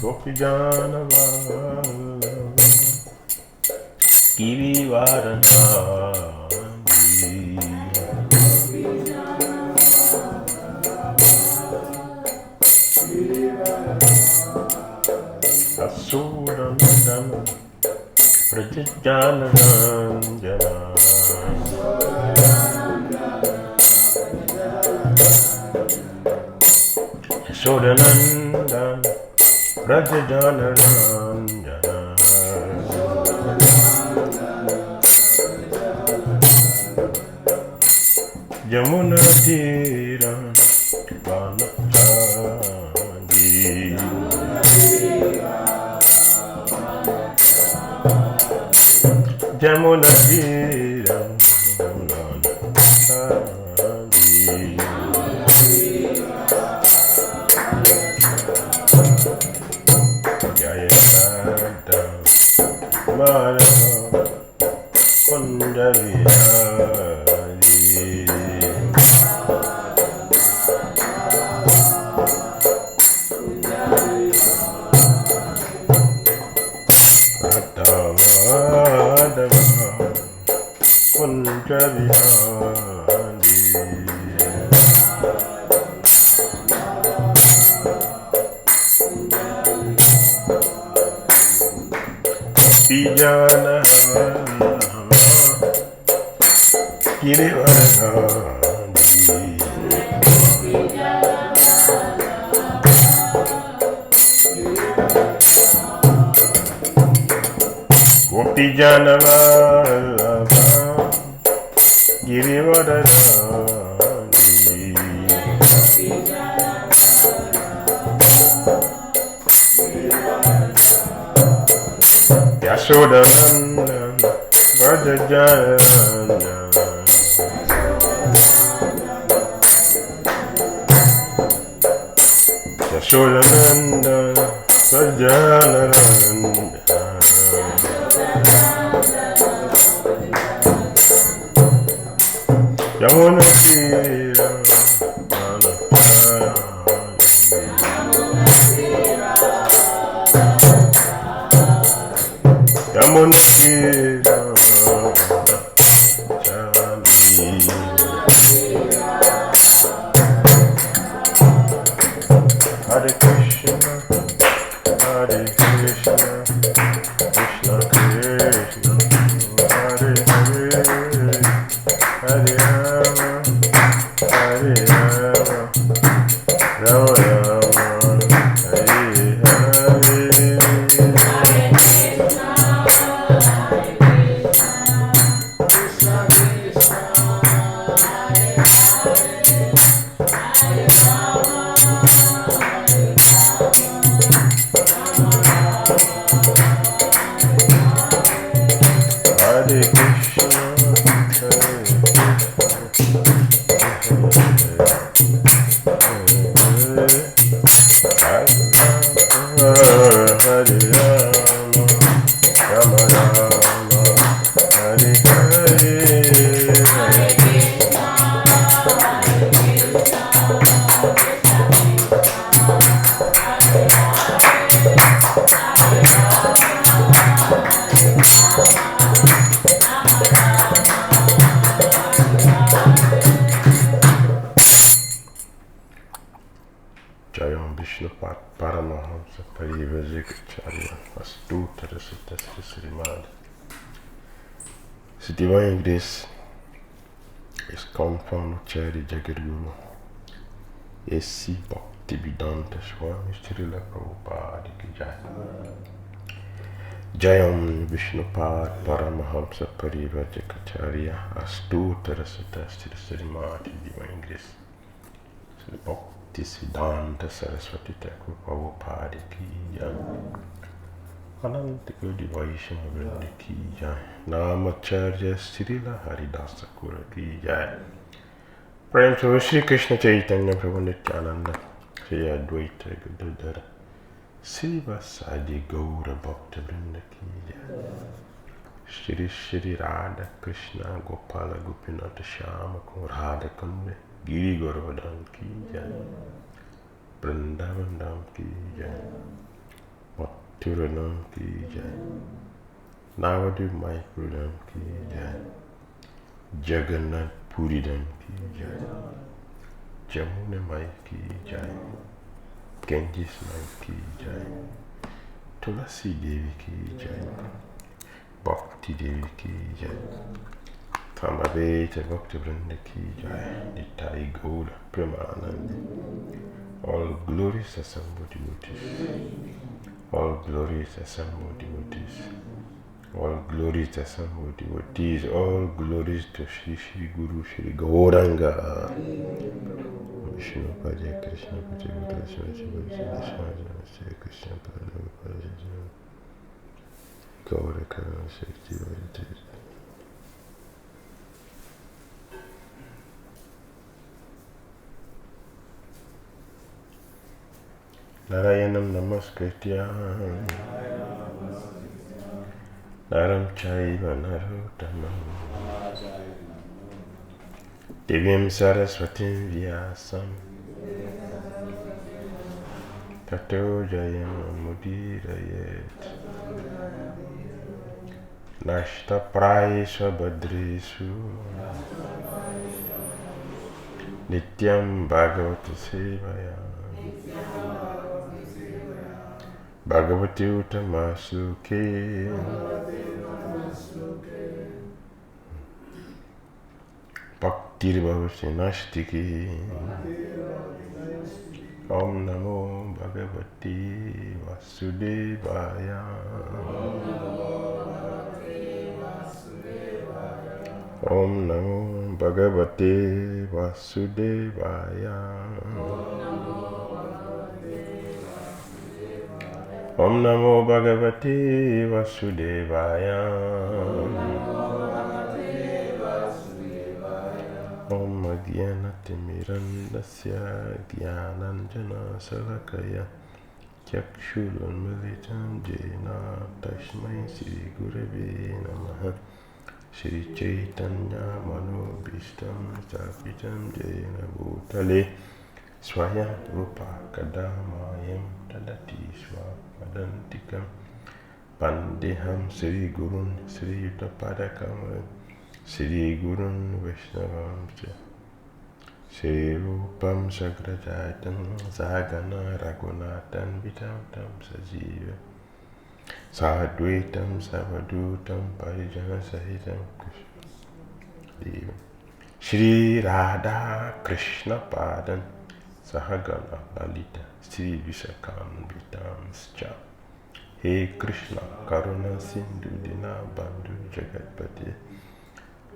Gopijana Vallabha Girivaranagi Asuranandana Prajajalanandana Asuranandana Prajajalanandana Yamuna Tira Vanatadi Yamuna Tira Vanatadi Jaya Santa Madhava Kundavihari Madhava Kundavihari Pijana Girivaranagi Gopijana Vallabha Girivaranagi Yashodanandana Prajajalanandana Yashodanandana Prajajalanandana Yamuna Tira Yamuna Tira Hare Krishna, Hare Krishna, Krishna Krishna, Hare Hare, Hare Rama, Hare Rama, Rama Rama, Hare Hare. Hare Krishna, Hare Rama, Rama Rama, Hare Hare. Jayam Vishnu Paramahamsa Parivajikacharya Astutara Sitasri Srimad. His Divine Grace is confirmed Chari Jagadguru A.C. Bhaktivedanta Swami Srila Prabhupada Ki Jai. Jayam Vishnu Paramahamsa Parivajikacharya Astutara Sitasri Srimad. Divine Grace Sri Bhaktisiddhanta Saraswati Thakur Prabhupada Ki Jai. Ananta Kodi Vaishnava Vrinda Ki Jai. Namacharya Srila Haridas Thakur Ki Jai. Prem to Shri Krishna Chaitanya Prabhu Nityananda Shri Advaita Gadadhara Sri Vasadi Gaura Bhakta Vrinda Ki Jai. Shri Shri Radha Krishna Gopala Gopinata Shyama Radha Kande Giri Govardhan Ki Jai. Vrindavan Dham Ki Jai. Turanam ki jai. Navadu Maipuram ki jai. Jagannath Puridam ki jai. Jamuna Mai ki jai. Ganges Mai ki jai. Tulasi Devi ki jai. Bhakti Devi ki jai. Tamaveta Bhakti Vrinda ki jai. Nitai Gaura Premanandi. All glories assembled devotees. All glories assembled devotees. All glories assembled devotees. All glories to Shri Shri Guru Shri Gauranga. Vishnu Padya Krishna Padya Krishna Krishna Padya Gauranga Shakti Vajite. Narayanam Namaskritya Naram Chaiva Narottamam Divyam Saraswatim Vyasam Tato Jayam Mudirayet Nashta Praesha Badresu Nityam Bhagavata Sevaya Bhagavati Uttamasuke Bhaktir Bhavati Nashtiki Om Namo Bhagavati Vasudevaya Om Namo Bhagavate Vasudevaya Om Namo Bhagavate Vasudevaya Om Agyanatimirandasya Gyananjana Salakaya Chakshurunmilitam Jena Tasmai Shri Gurave Namaha Shri Chaitanya Manobhishtam Stapitam Jena Bhutale Swayam Rupa Kadamayam Tadati Swapadantikam Pandeham Sri Gurun Sri Yuttapadakam Sri Gurun Vaishnavam Sri Rupam Sagrajaitam Sagana Raghunathan Vitam Sajiva Sadvaitam Savadutam Parijana Sahitam Krishna Shri Radha Krishna Padan Sahagana Lalita Sri Visakan Vitamscha He Krishna Karuna Sindhu Dina Bandhu Jagatpati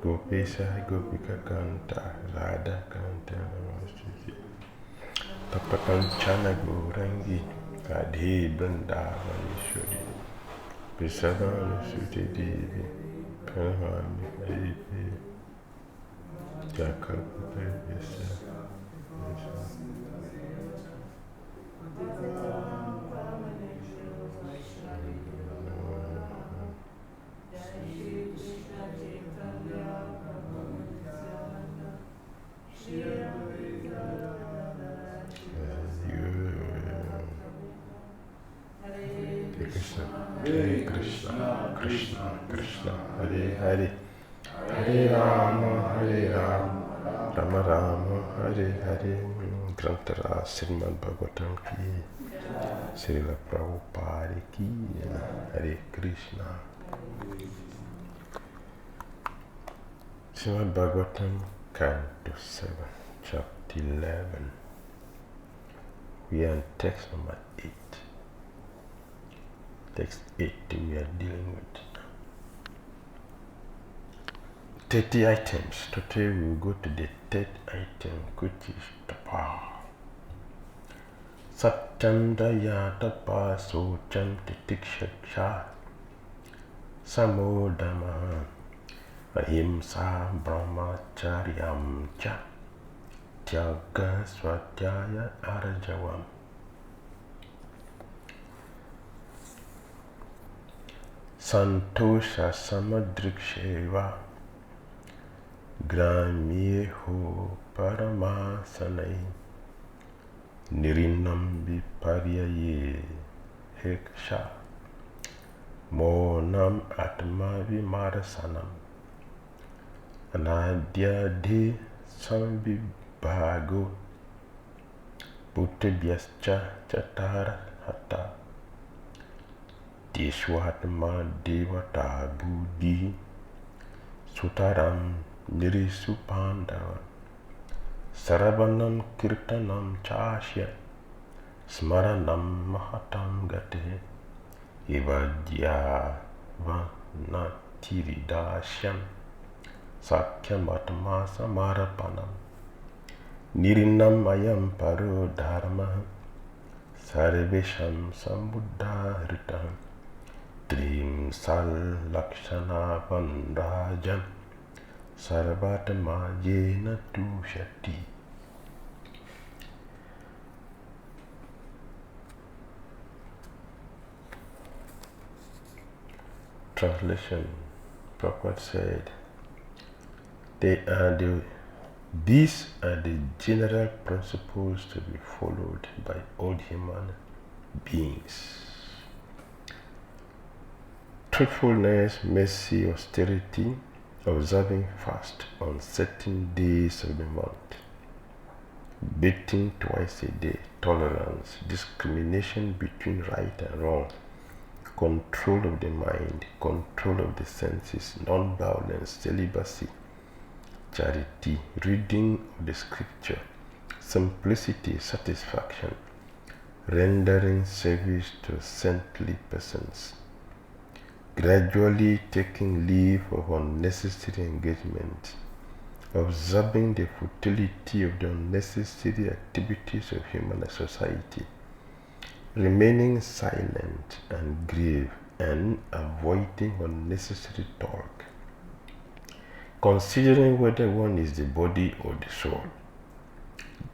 Gopesha Gopika Kanta Radha Kanta Namaste Tapakanchana Gourangi Radhe Vrindavaneshwari Visadana Sute Devi Pranami Haripi Jakapata Yasa Hare Krishna, Krishna, Krishna, Hare Hare, Hare Rama, Rama Rama, Hare Hare. Grantara Srimad Bhagavatam ki, Srila Prabhupada ki, Hare Krishna. Srimad Bhagavatam, Canto 7, Chapter 11. We are in text number 8. Text 8 we are dealing with 30 items. Today we will go to the third item, which is tapa. Satyandaya tapa socham titikshaksha samodama ahimsa brahmacharyam cha tyaga swadhyaya arjavam. Santosha samadriksheva gramyeho paramasanai nirinam viparyaye heksha Monam Atma Vimarasanam Anadya De Sambi Bhago Bhutabhyascha Chatara Hata Deshwatma Devata Buddhi Sutaram Nirisupandava Saravanam Kirtanam Chashya Smaranam Mahatam Gate Evadya Vanatiridashyam Sakyam Atma Samarapanam Nirinam Ayam Paro Dharma Sarvesham Sambuddha Hritam Trim Sal Lakshana Vandrajam Sarvatma Jena Tushati. Translation. Prabhupada said, these are the general principles to be followed by all human beings. Truthfulness, mercy, austerity, observing fast on certain days of the month, bathing twice a day, tolerance, discrimination between right and wrong, control of the mind, control of the senses, non-violence, celibacy, charity, reading of the scripture, simplicity, satisfaction, rendering service to saintly persons, gradually taking leave of unnecessary engagements, observing the futility of the unnecessary activities of human society, remaining silent and grave, and avoiding unnecessary talk, considering whether one is the body or the soul,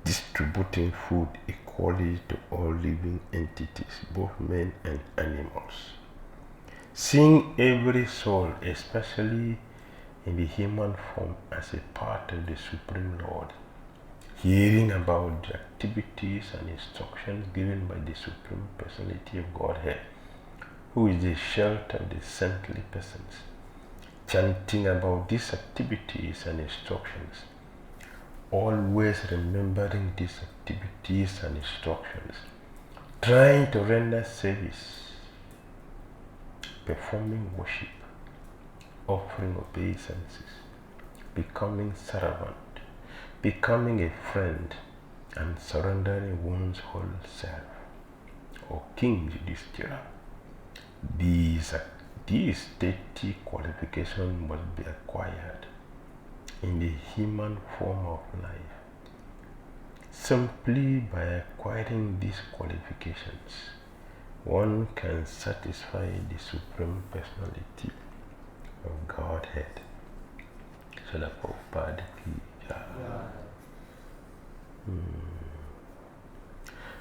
distributing food equally to all living entities, both men and animals, seeing every soul, especially in the human form, as a part of the Supreme Lord, hearing about the activities and instructions given by the Supreme Personality of Godhead, who is the shelter of the saintly persons, chanting about these activities and instructions, always remembering these activities and instructions, trying to render service, performing worship, offering obeisances, becoming servant, becoming a friend, and surrendering one's whole self. O King Yudhishthira, these 30 qualifications must be acquired in the human form of life. Simply by acquiring these qualifications, one can satisfy the Supreme Personality of Godhead. Srila Prabhupada ki jai.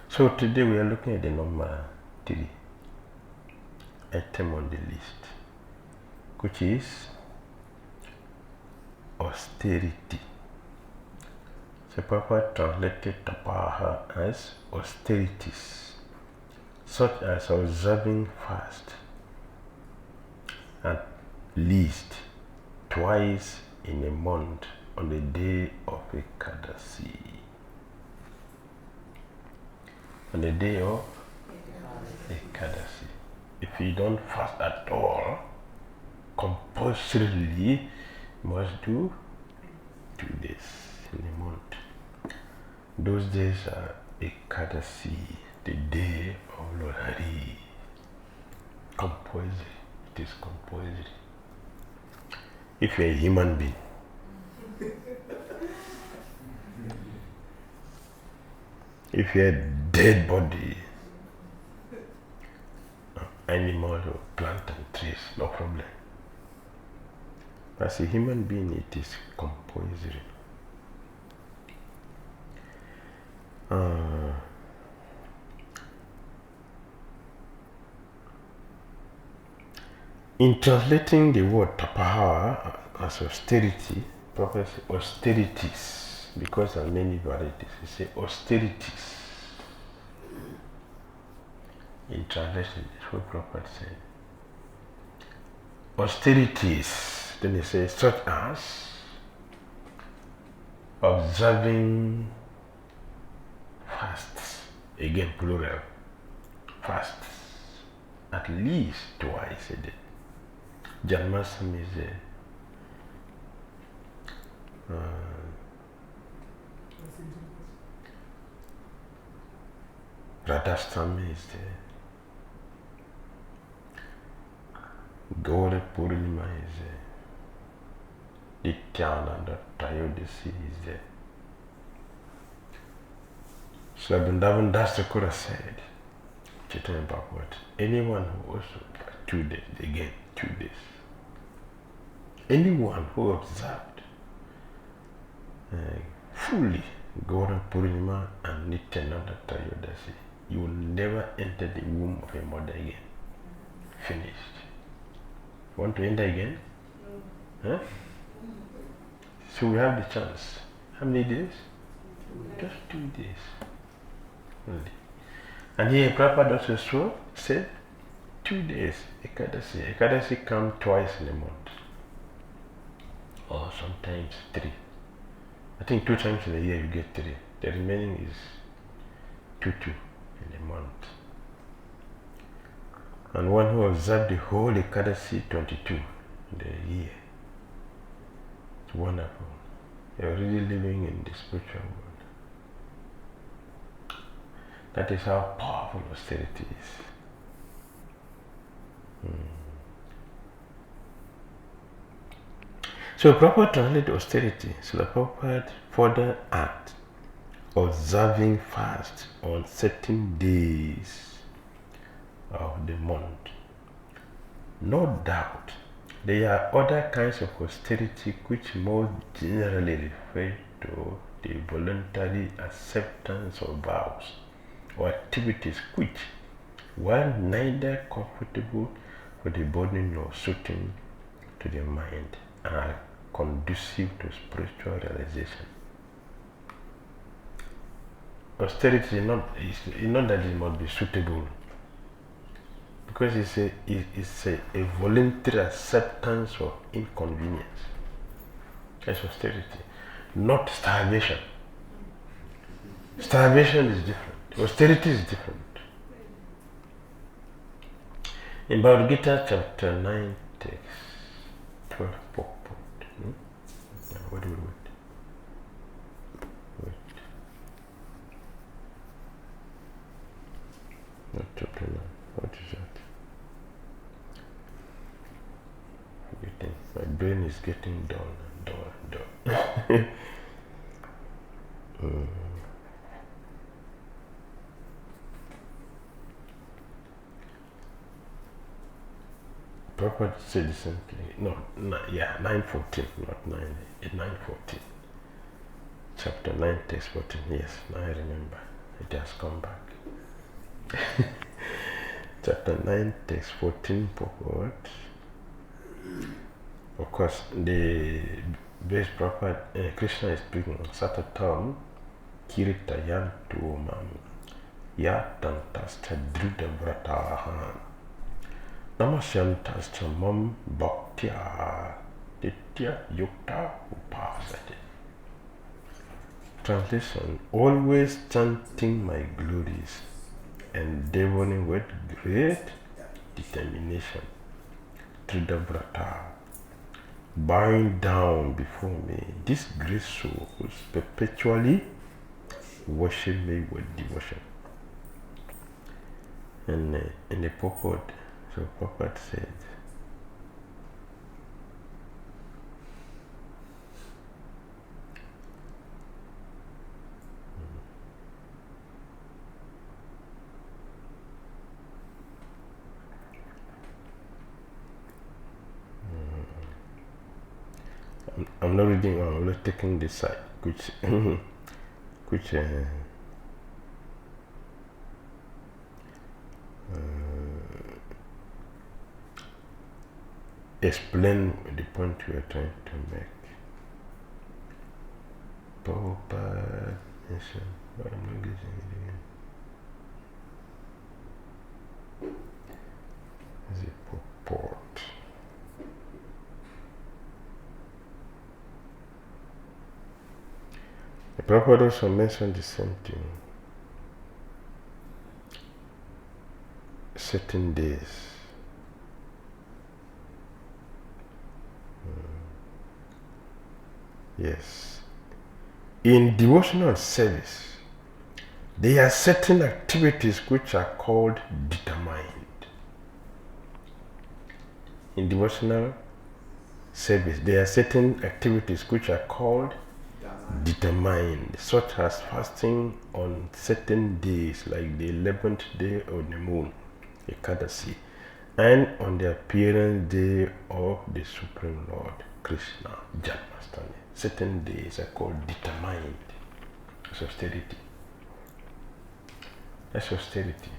So today we are looking at the number 3 item on the list, which is austerity. So Prabhupada translated tapaha as austerities, such as observing fast at least twice in a month on the day of Ekadasi. On the day of Ekadasi. If you don't fast at all, compulsorily must do 2 days in a month. Those days are Ekadasi, the day of Lord Hari. Compulsory. It is compulsory. If you're a human being. If you're a dead body, animal or plant and trees, no problem. As a human being, it is compulsory. In translating the word tapaha as austerity, Prophet says austerities, because there are many varieties. He says austerities. In translation, that's what Prophet said. austerities, then they say, such as observing fasts, again plural, fasts at least twice a day. Janmasam is there. Radhastami is there. Gaura Purnima is there. Nityananda Trayodasi is there. So Vrindavan Das Thakura said, Chaitanya Bhagavad, anyone who also 2 days, again 2 days, anyone who observed fully Gaura Purnima and Nityananda Trayodasi, you will never enter the womb of a mother again. Finished. Want to enter again? No. Huh? So we have the chance. How many days? Just 2 days. Only. And here Prabhupada also said 2 days, Ekadasi. Ekadasi come twice in a month. Or sometimes 3. I think 2 times in a year you get 3. The remaining is 2 in a month. And one who observed the whole Ekadasi 22 in the year. It's wonderful. You're really living in the spiritual world. That is how powerful austerity is. So Prabhupada translated austerity. So the Prabhupada further add observing fast on certain days of the month. No doubt there are other kinds of austerity which more generally refer to the voluntary acceptance of vows or activities which, while neither comfortable for the body nor soothing to the mind, are conducive to spiritual realization. Austerity is not that it must be suitable, because it's a voluntary acceptance of inconvenience. That's austerity, not starvation. Starvation is different. Austerity is different. In Bhagavad Gita chapter 9 text 12 purport. Wait. Not chapter 9. What is that? My brain is getting dull and dull. Prabhupada said the same thing. 9:14, not 9, 9:14. Chapter 9, text 14. Yes, now I remember. It has come back. Chapter 9, text 14, purport. Of course, the base Prabhupada, Krishna is speaking on Satatam Kiritayantu Mam Yatantascha Drida Vratahan Namasyantascha Mam Bhaktya Ditya Yukta Upasati. Translation: always chanting my glories, endeavoring with great determination, Tridavrata, bowing down before me, these great souls perpetually worship me with devotion. And in the purport, so Prabhupada said, I'm not reading, I'm only taking this side, which explain the point we are trying to make. Prabhupada mentioned, but I'm not getting it again. Is it purport? Prabhupada also mentioned the same thing. Certain days. Yes. In devotional service, there are certain activities which are called determined. In devotional service, there are certain activities which are called determined, such as fasting on certain days, like the 11th day of the moon, Ekadasi, and on the appearance day of the Supreme Lord, Krishna, Janmashtami. Certain days are called determined. That's austerity. That's austerity.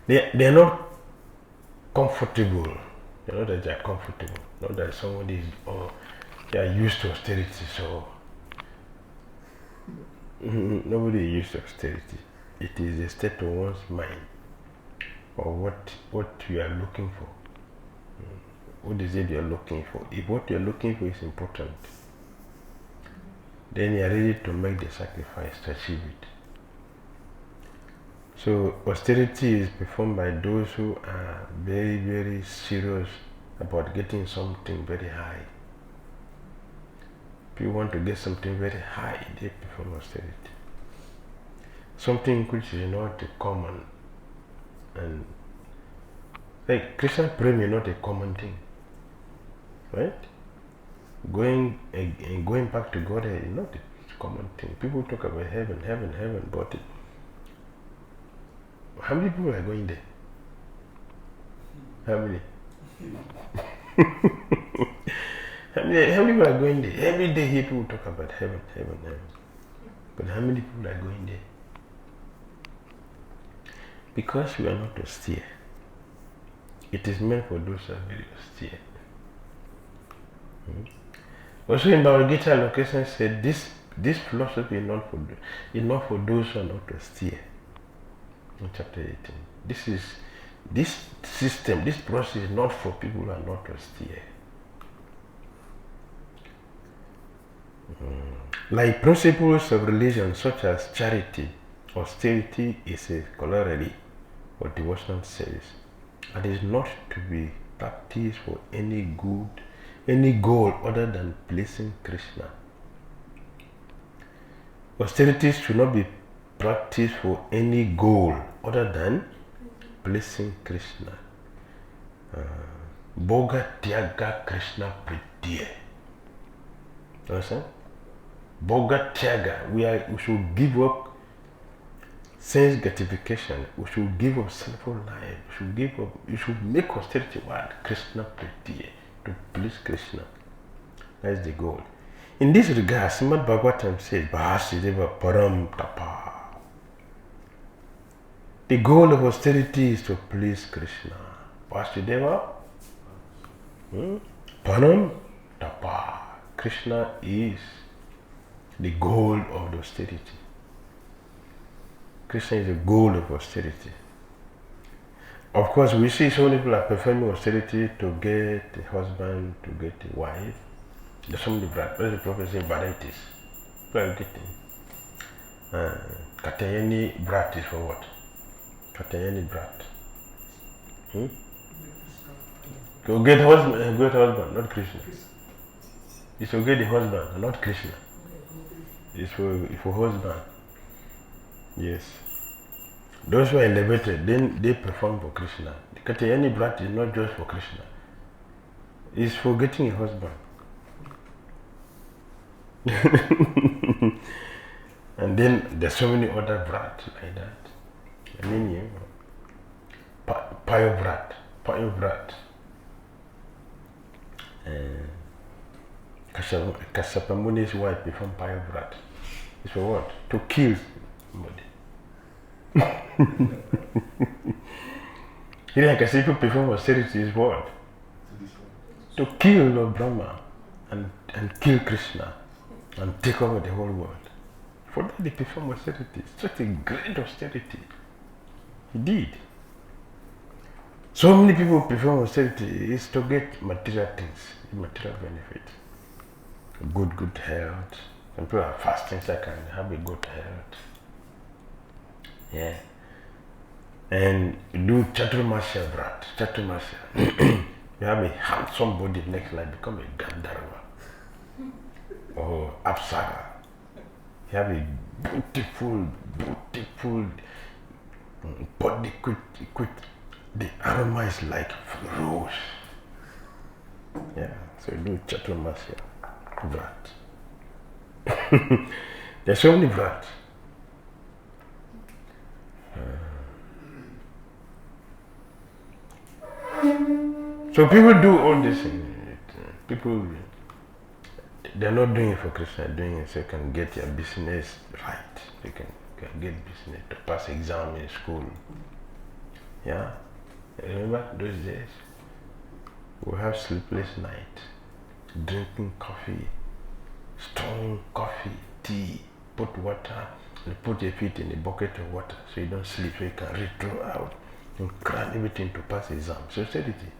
They are not comfortable. Not that they are comfortable. Not that somebody is, they are used to austerity, so nobody is used to austerity. It is a state of one's mind, or what you are looking for. What is it you are looking for? If what you are looking for is important, then you are ready to make the sacrifice to achieve it. So austerity is performed by those who are very, very serious about getting something very high. If you want to get something very high, they perform austerity. Something which is not common, and like Krishna Prem is not a common thing, right? Going back to Godhead is not a common thing. People talk about heaven, but how many people are going there? How many? How many people are going there? Every day people talk about heaven. But how many people are going there? Because we are not austere. It is meant for those who are very austere. Also in Bhagavad Gita, location said this philosophy is not for those who are not austere. In chapter 18. This system, this process is not for people who are not austere. Like principles of religion such as charity, austerity is a corollary for devotional service and is not to be practiced for any goal other than pleasing Krishna. Austerity should not be practiced for any goal other than pleasing Krishna. Bhoga Tyaga Krishna Pritya. Understand? Bhoga Tyaga. We should give up sense gratification. We should give up sinful life. We should make austerity what? Krishna Pritya. To please Krishna. That's the goal. In this regard, Srimad Bhagavatam says, Bhasideva Param Tapa. The goal of austerity is to please Krishna. Vasudeva Param Tapa. Krishna is the goal of the austerity. Krishna is the goal of austerity. Of course, we see so many people are performing austerity to get a husband, to get a wife. There's so many brat. What does the prophet say? Varieties. What are you getting? Katayani brat is for what? Katayani brat. To get husband, not Krishna. It's to get the husband, not Krishna. It's for husband. Yes. Those who are elevated, then they perform for Krishna. The Katayani brat is not just for Krishna. It's for getting a husband. And then there's so many other brats like that. I mean, you know, Payo brat. Kashyapa Muni's wife become Payo brat. It's for what? To kill somebody. Hiranyakasipu perform austerity is what? To kill Lord Brahma and kill Krishna and take over the whole world. For that they perform austerity. Such a great austerity. He did. So many people perform austerity is to get material things, material benefits. good health. Some people are fasting so I can have a good health. Yeah. And do Chaturmasya Vrat. Chaturmasya. You have a handsome body, next life become a Gandharva or Apsara. You have a beautiful body, the aroma is like rose. Yeah, so do Chaturmasya Vrat. There's so many Vrat. So people do all this thing. People, they're not doing it for Krishna, they're doing it so you can get your business right. You can get business to pass exam in school. Yeah? Remember those days? We have sleepless night, drinking coffee, strong coffee, tea, put water, and put your feet in a bucket of water so you don't sleep, so you can read throughout and cram everything to pass exam. So austerity.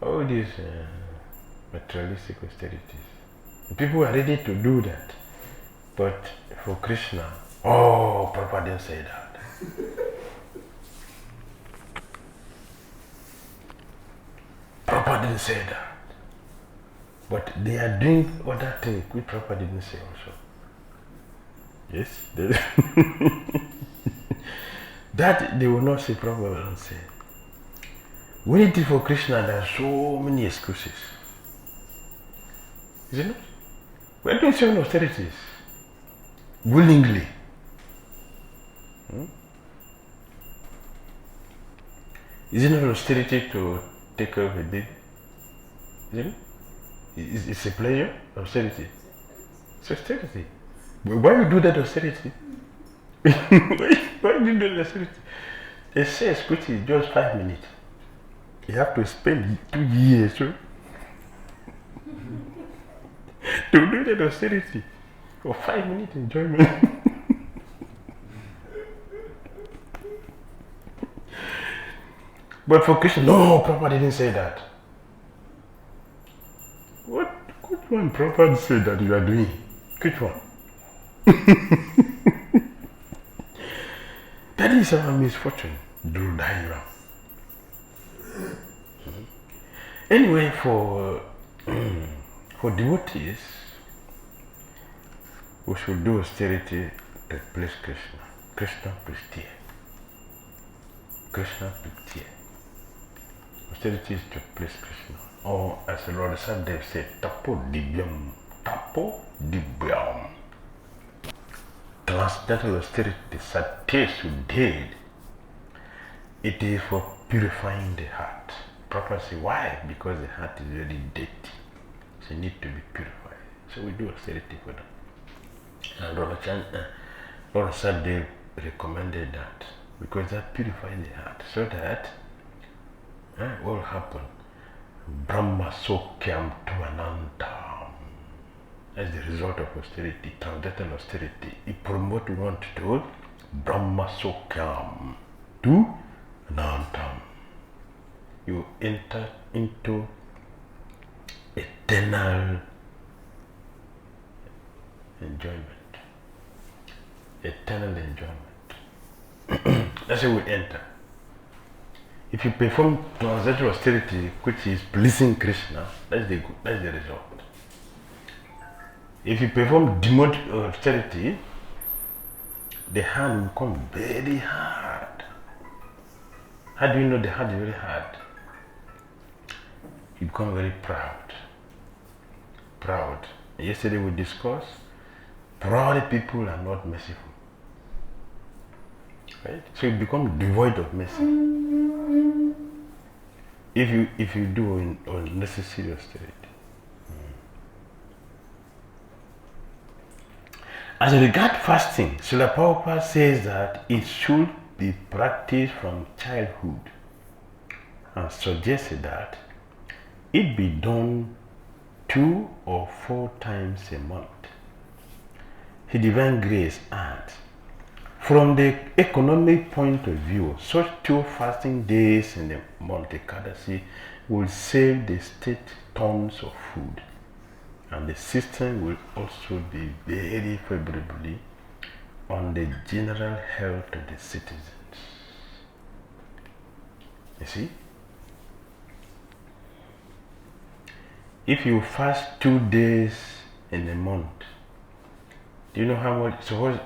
All these materialistic austerities. People are ready to do that. But for Krishna, oh, Prabhupada didn't say that. Prabhupada didn't say that. But they are doing other things which Prabhupada didn't say also. Yes? That they will not say, Prabhupada will not say. When it is for Krishna, there are so many excuses. Isn't it? We are doing so many austerities. Willingly. Isn't it austerity to take care of a baby? Isn't it? It's a pleasure, austerity. It's austerity. But why you do that austerity? Why do you do that austerity? They say austerity is just 5 minutes. You have to spend 2 years to do that austerity for 5 minutes enjoyment. But for Krishna, no, Prabhupada didn't say that. Which one Prabhupada said that you are doing? Which one? That is our misfortune, Durudaiva. Anyway, for devotees, we should do austerity to please Krishna. Krishna Pristya. Krishna Pristya. Austerity is to please Krishna. Or as the Lord Saddev said, Tapo Dibyam. Tapo Dibyam. Transcendental austerity, Satya Sudhed. It is for purifying the heart. Prabhupada say, why? Because the heart is very dirty. So it needs to be purified. So we do austerity for them. And Lord Saddev recommended that because that purifies the heart. So that what will happen? Brahma Sokyam Tuanantam. As the result of austerity, transcendental austerity, it promotes one to Brahma Sokyam Tuanantam. You enter into eternal enjoyment. Eternal enjoyment. That's how we enter. If you perform transcendental austerity, which is pleasing Krishna, that's the result. If you perform demonic austerity, the hand will become very hard. How do you know the hand is very hard? You become very proud. Proud. Yesterday we discussed, proud people are not merciful. Right? So you become devoid of mercy. If you do unnecessary austerity. As regards fasting, Srila Prabhupada says that it should be practiced from childhood and suggested that it be done 2 or 4 times a month. His Divine Grace adds, from the economic point of view, such 2 fasting days in the month Ekadasi will save the state tons of food. and the system will also be very favorably on the general health of the citizens. You see? If you fast 2 days in a month, do you know how much? Suppose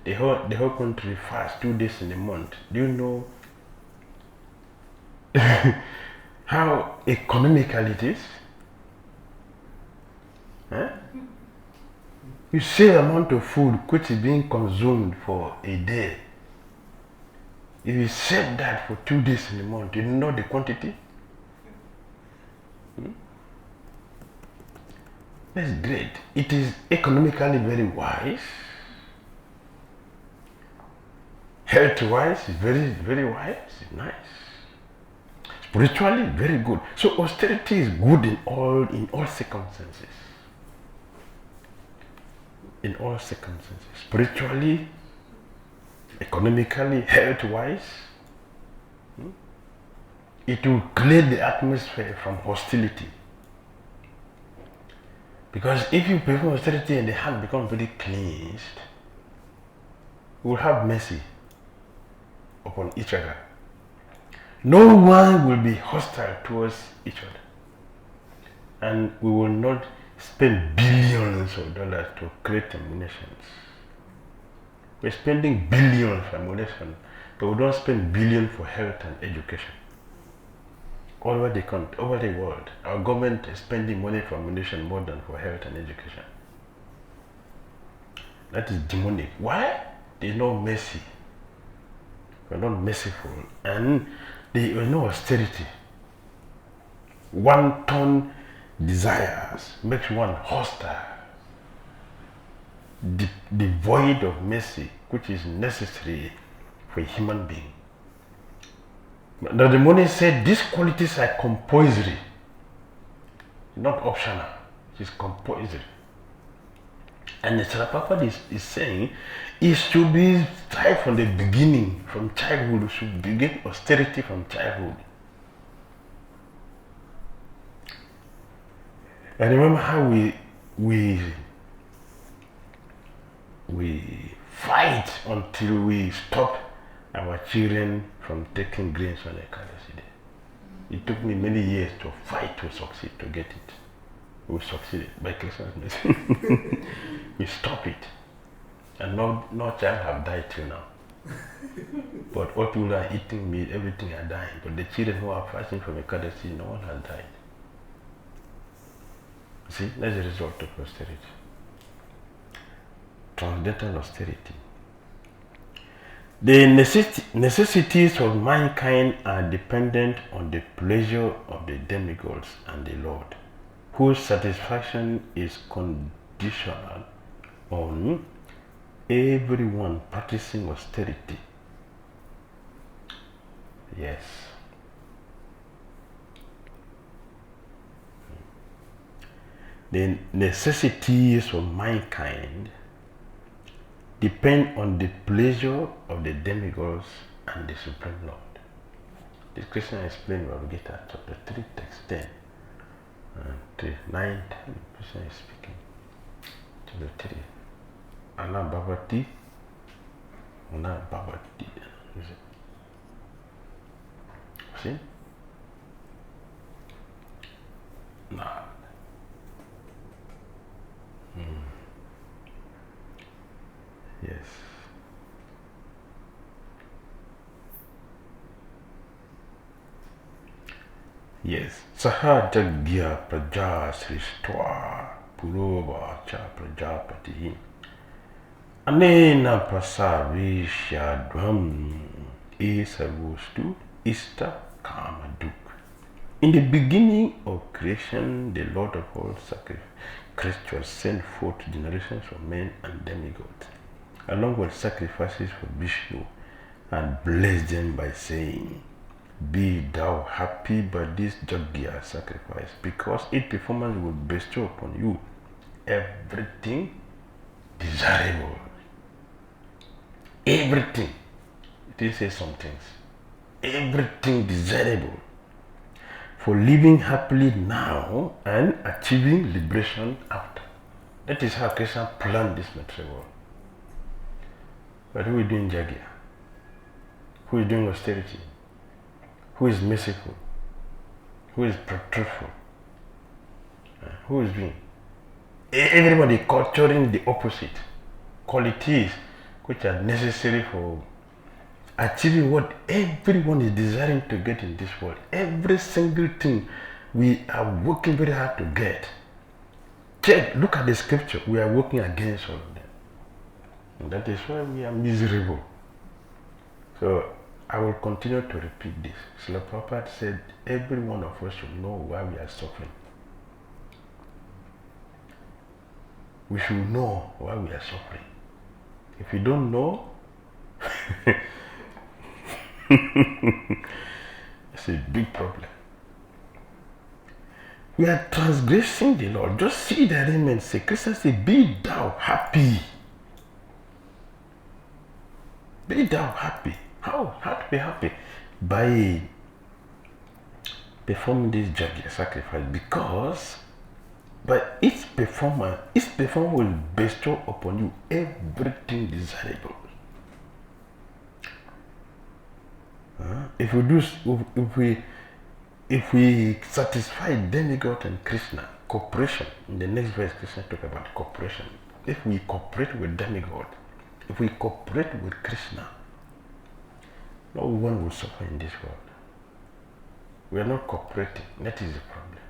the whole country fasts 2 days in a month. Do you know how economical it is? Huh? You see the amount of food which is being consumed for a day. If you save that for 2 days in a month, you know the quantity? That's great. It is economically very wise. Health-wise, it's very, very wise. It's nice. Spiritually, very good. So austerity is good in all circumstances. In all circumstances. Spiritually, economically, health-wise. It will clear the atmosphere from hostility. Because if you perform austerity and the heart becomes very cleansed, we will have mercy upon each other. No one will be hostile towards each other. And we will not spend billions of dollars to create ammunitions. We're spending billions for ammunition, but we don't spend billions for health and education. All over the country, over the world, our government is spending money for ammunition more than for health and education. That is demonic. Why? There is no mercy. We're not merciful, and there is no austerity. Wanton desires makes one hostile, devoid of mercy, which is necessary for a human being. Now the money said these qualities are compulsory, not optional. It is compulsory. And the Sarapapa is saying it should be started from the beginning, from childhood. We should begin austerity from childhood. And remember how we fight until we stop our children from taking grains on a Ekadasi day. It took me many years to fight to succeed, to get it. We succeeded by Krishna's mercy. We stopped it. And no child have died till now. But all people are eating meat, everything are dying. But the children who are fasting from Ekadasi, no one has died. See, that's the result of austerity. Transcendental austerity. The necessities of mankind are dependent on the pleasure of the demigods and the Lord, whose satisfaction is conditional on everyone practicing austerity. Yes. The necessities of mankind depend on the pleasure of the demigods and the Supreme Lord. This Krishna explained in Gita chapter 3, text 10 and 9, 10. Krishna is speaking. Chapter 3. Ana Bhavati. Ana Bhavati. See? Nah. Yes. Yes. Sahajagya praja srishtva purova cha prajapati anena prasavishya dvam esavostu ista kamaduk. In the beginning of creation, the Lord of all creatures sent forth generations of men and demigods, along with sacrifices for Vishnu, and blessed them by saying, "Be thou happy by this Jagya sacrifice, because its performance will bestow upon you everything desirable." Everything. It didn't say some things. Everything desirable. for living happily now and achieving liberation after. That is how Krishna planned this material world. But who is doing Jagya? Who is doing austerity? Who is merciful? Who is truthful? Who is doing? Everybody culturing the opposite qualities which are necessary for achieving what everyone is desiring to get in this world. Every single thing we are working very hard to get. Check, look at the scripture. We are working against all of them. And that is why we are miserable. So I will continue to repeat this. Srila Prabhupada said every one of us should know why we are suffering. We should know why we are suffering. If you don't know, it's a big problem. We are transgressing the law. Just see the arrangement. Say, Krishna said, be thou happy. Be thou happy. How to be happy? By performing this Jagya sacrifice, because by its performance will bestow upon you everything desirable. If we satisfy demigod and Krishna, cooperation, in the next verse Krishna talk about cooperation. If we cooperate with demigod, if we cooperate with Krishna, no one will suffer in this world. We are not cooperating, that is the problem.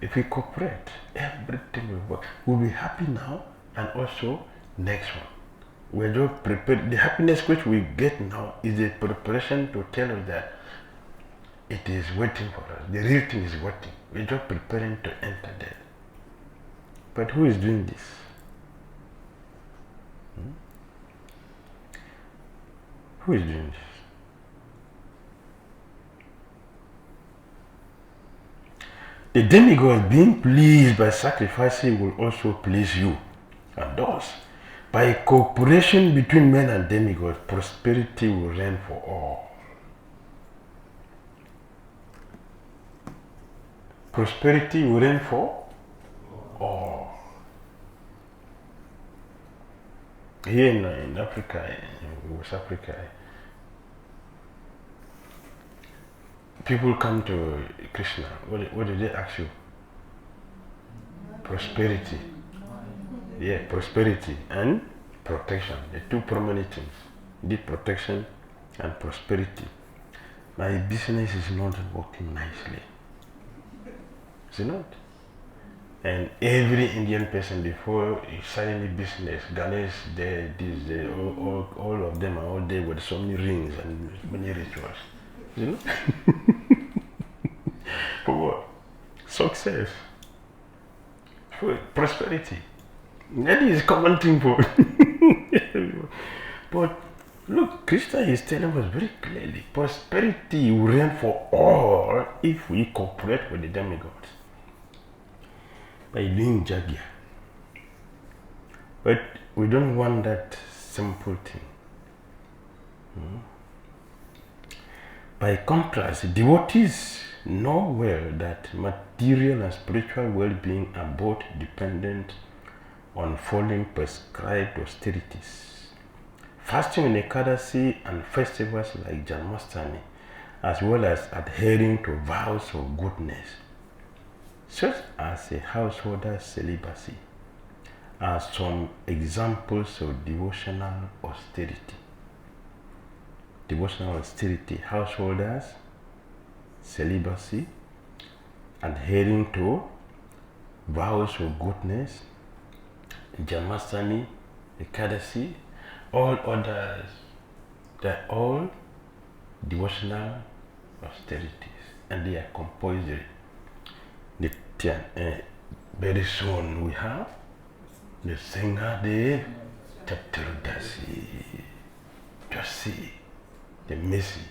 If we cooperate, everything will work. We'll be happy now and also next one. We're just prepared. The happiness which we get now is a preparation to tell us that it is waiting for us. The real thing is waiting. We're just preparing to enter there. But who is doing this? Who is doing this? The demigod, being pleased by sacrificing, will also please you. And thus, by cooperation between men and demigods, prosperity will reign for all. Prosperity will reign for all. Here in Africa, in West Africa, people come to Krishna. What did they ask you? Prosperity. Yeah, prosperity and protection. The two prominent things. The protection and prosperity. My business is not working nicely. Is it not? And every Indian person, before you start any business, Ganesh, all of them are all there with so many rings and many rituals. You know? For what? Success. For prosperity. That is a common thing for But look, Krishna is telling us very clearly, prosperity will reign for all if we cooperate with the demigods. By doing Jagya. But we don't want that simple thing. By contrast, devotees know well that material and spiritual well-being are both dependent on following prescribed austerities. Fasting in ISKCON and festivals like Janmashtami, as well as adhering to vows of goodness, such as a householder's celibacy, are some examples of devotional austerity. Devotional austerity, householders, celibacy, adhering to vows of goodness, Janmashtami, ISKCON, all others, they're all devotional austerities, and they are compulsory. Very soon we have the Singhadev Chaturdasi. Just see the mercy,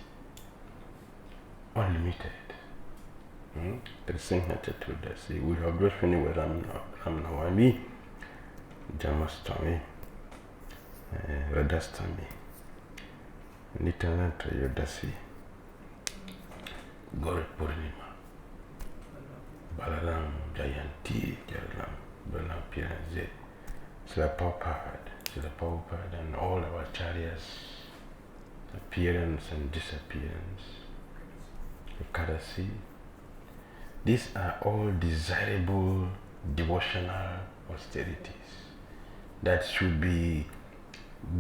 unlimited. The Singha Chaturdasi. We have just finished with Ramnavami, Janmashtami, Radhastami, Nityananda Trayodasi. Gauri Purnima, Balaram Jayanti, Balaram Piranze, Srila Prabhupada, and all our acharyas, appearance and disappearance, Ekadasi. These are all desirable devotional austerities that should be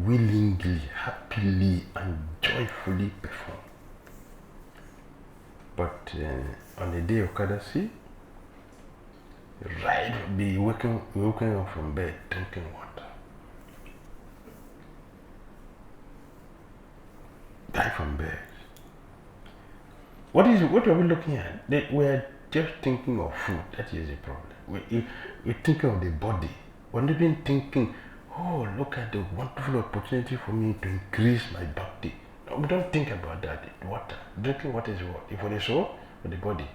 willingly, happily, and joyfully performed. But on the day of Kadasi, be waking up from bed, drinking water. Die from bed. What are we looking at? We're just thinking of food. That is the problem. We're thinking of the body. We're not even thinking, oh, look at the wonderful opportunity for me to increase my bhakti. No, we don't think about that. Water. Drinking water is what? For the soul or the body?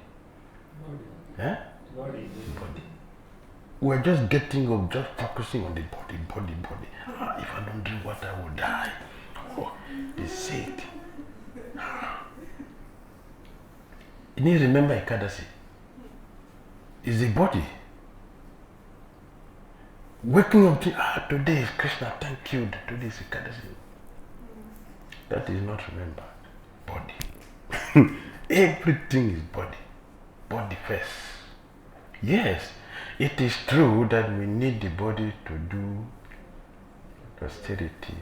Body. Huh? Body. We're just getting up, just focusing on the body. If I don't drink water, I will die. Oh, it's sick. You need to remember Ekadasi. It's the body. Waking up to, today is Krishna, thank you, today is Ekadasi. That is not remembered. Body. Everything is body. Body first. Yes, it is true that we need the body to do austerity,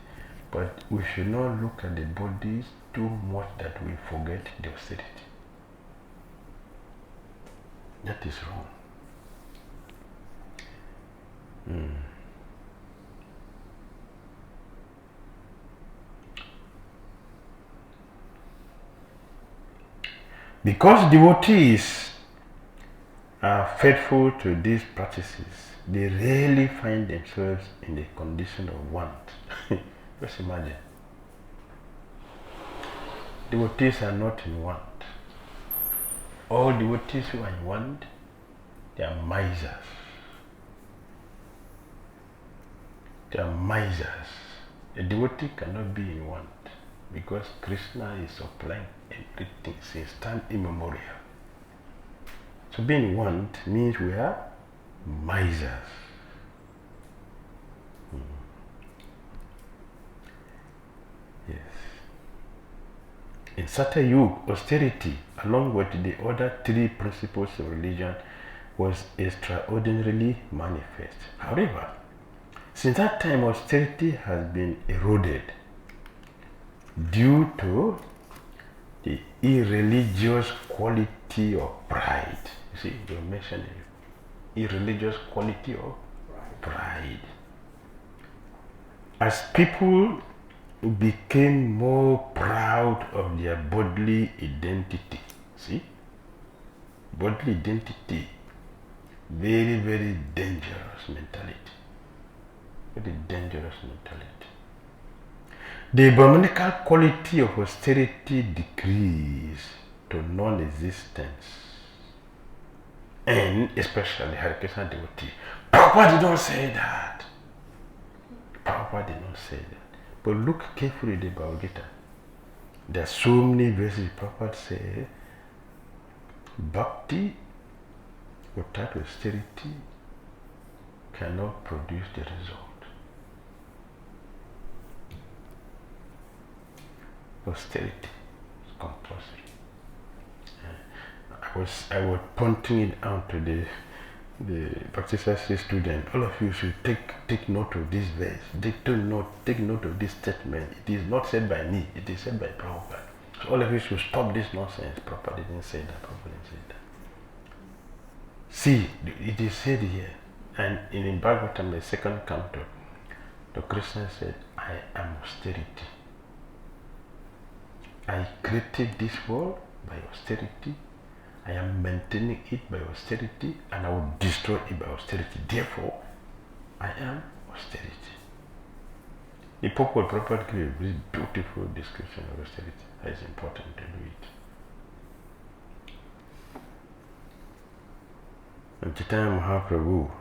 but we should not look at the bodies too much that we forget the austerity. That is wrong. Because devotees are faithful to these practices, they rarely find themselves in the condition of want. Just imagine. Devotees are not in want. All devotees who are in want, they are misers. They are misers. A devotee cannot be in want because Krishna is supplying everything since time immemorial. So being in want means we are misers. Yes. In Satya Yuga, austerity, along with the other three principles of religion, was extraordinarily manifest. However, since that time, austerity has been eroded due to the irreligious quality of pride. You see, you're mentioning irreligious quality of pride. As people became more proud of their bodily identity, see, bodily identity, very, very dangerous mentality. Very dangerous mentality. The Brahmanical quality of austerity decreased to non-existence, and especially Hare Krishna devotee. Prabhupada did not say that. Prabhupada did not say that. But look carefully at the Bhagavad Gita. There are so many verses Prabhupada says, bhakti without austerity cannot produce the result. Austerity is compulsory. I was pointing it out to the practitioner student. All of you should take note of this verse. Take note of this statement. It is not said by me. It is said by Prabhupada. So all of you should stop this nonsense. Prabhupada didn't say that. Prabhupada didn't say that. See, it is said here, and in Bhagavatam, the second canto, the Krishna said, "I am austerity. I created this world by austerity. I am maintaining it by austerity, and I will destroy it by austerity. Therefore, I am austerity." The Prabhupada gave a very beautiful description of austerity. It is important to do it. And Chaitanya Mahaprabhu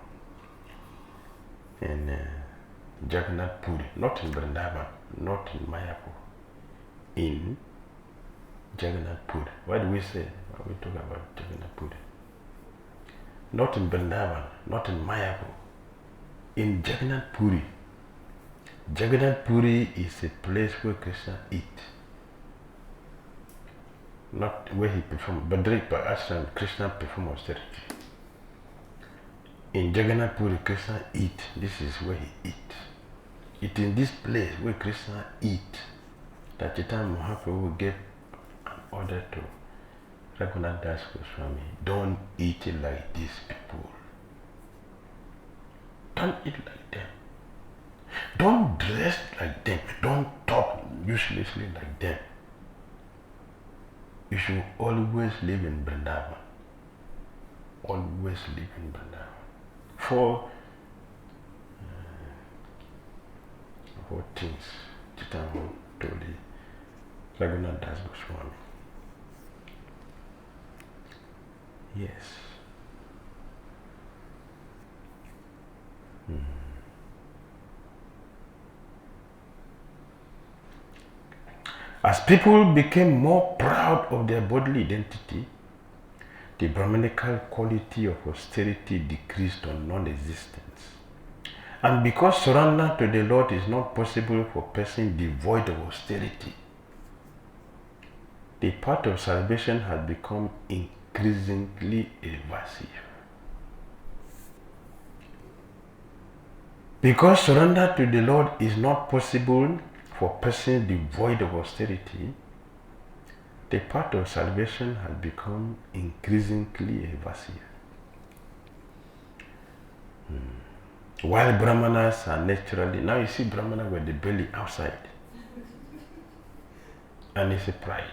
in Jagannath Puri, not in Vrindavan, not in Mayapur, in Jagannath Puri. Why do we say We talk about Jagannath Puri. Not in Vrindavan, not in Mayapur. In Jagannath Puri. Jagannath Puri is a place where Krishna eats. Not where he performed. Badrika Ashram, Krishna performed austerity. In Jagannath Puri, Krishna eats. This is where he eats. It is in this place where Krishna eats that Chaitanya Mahaprabhu gave an order to Raghunath Das Goswami. Don't eat it like these people. Don't eat like them. Don't dress like them. Don't talk uselessly like them. You should always live in Vrindavan. Always live in Vrindavan. Four things Chaitanya told Raghunath Das Goswami. Yes. As people became more proud of their bodily identity, the Brahminical quality of austerity decreased to non-existence. And because surrender to the Lord is not possible for a person devoid of austerity, the path of salvation has become increasingly evasive. Because surrender to the Lord is not possible for a person devoid of austerity, the path of salvation has become increasingly evasive. While Brahmanas are naturally, now you see Brahmana with the belly outside. And it's a pride.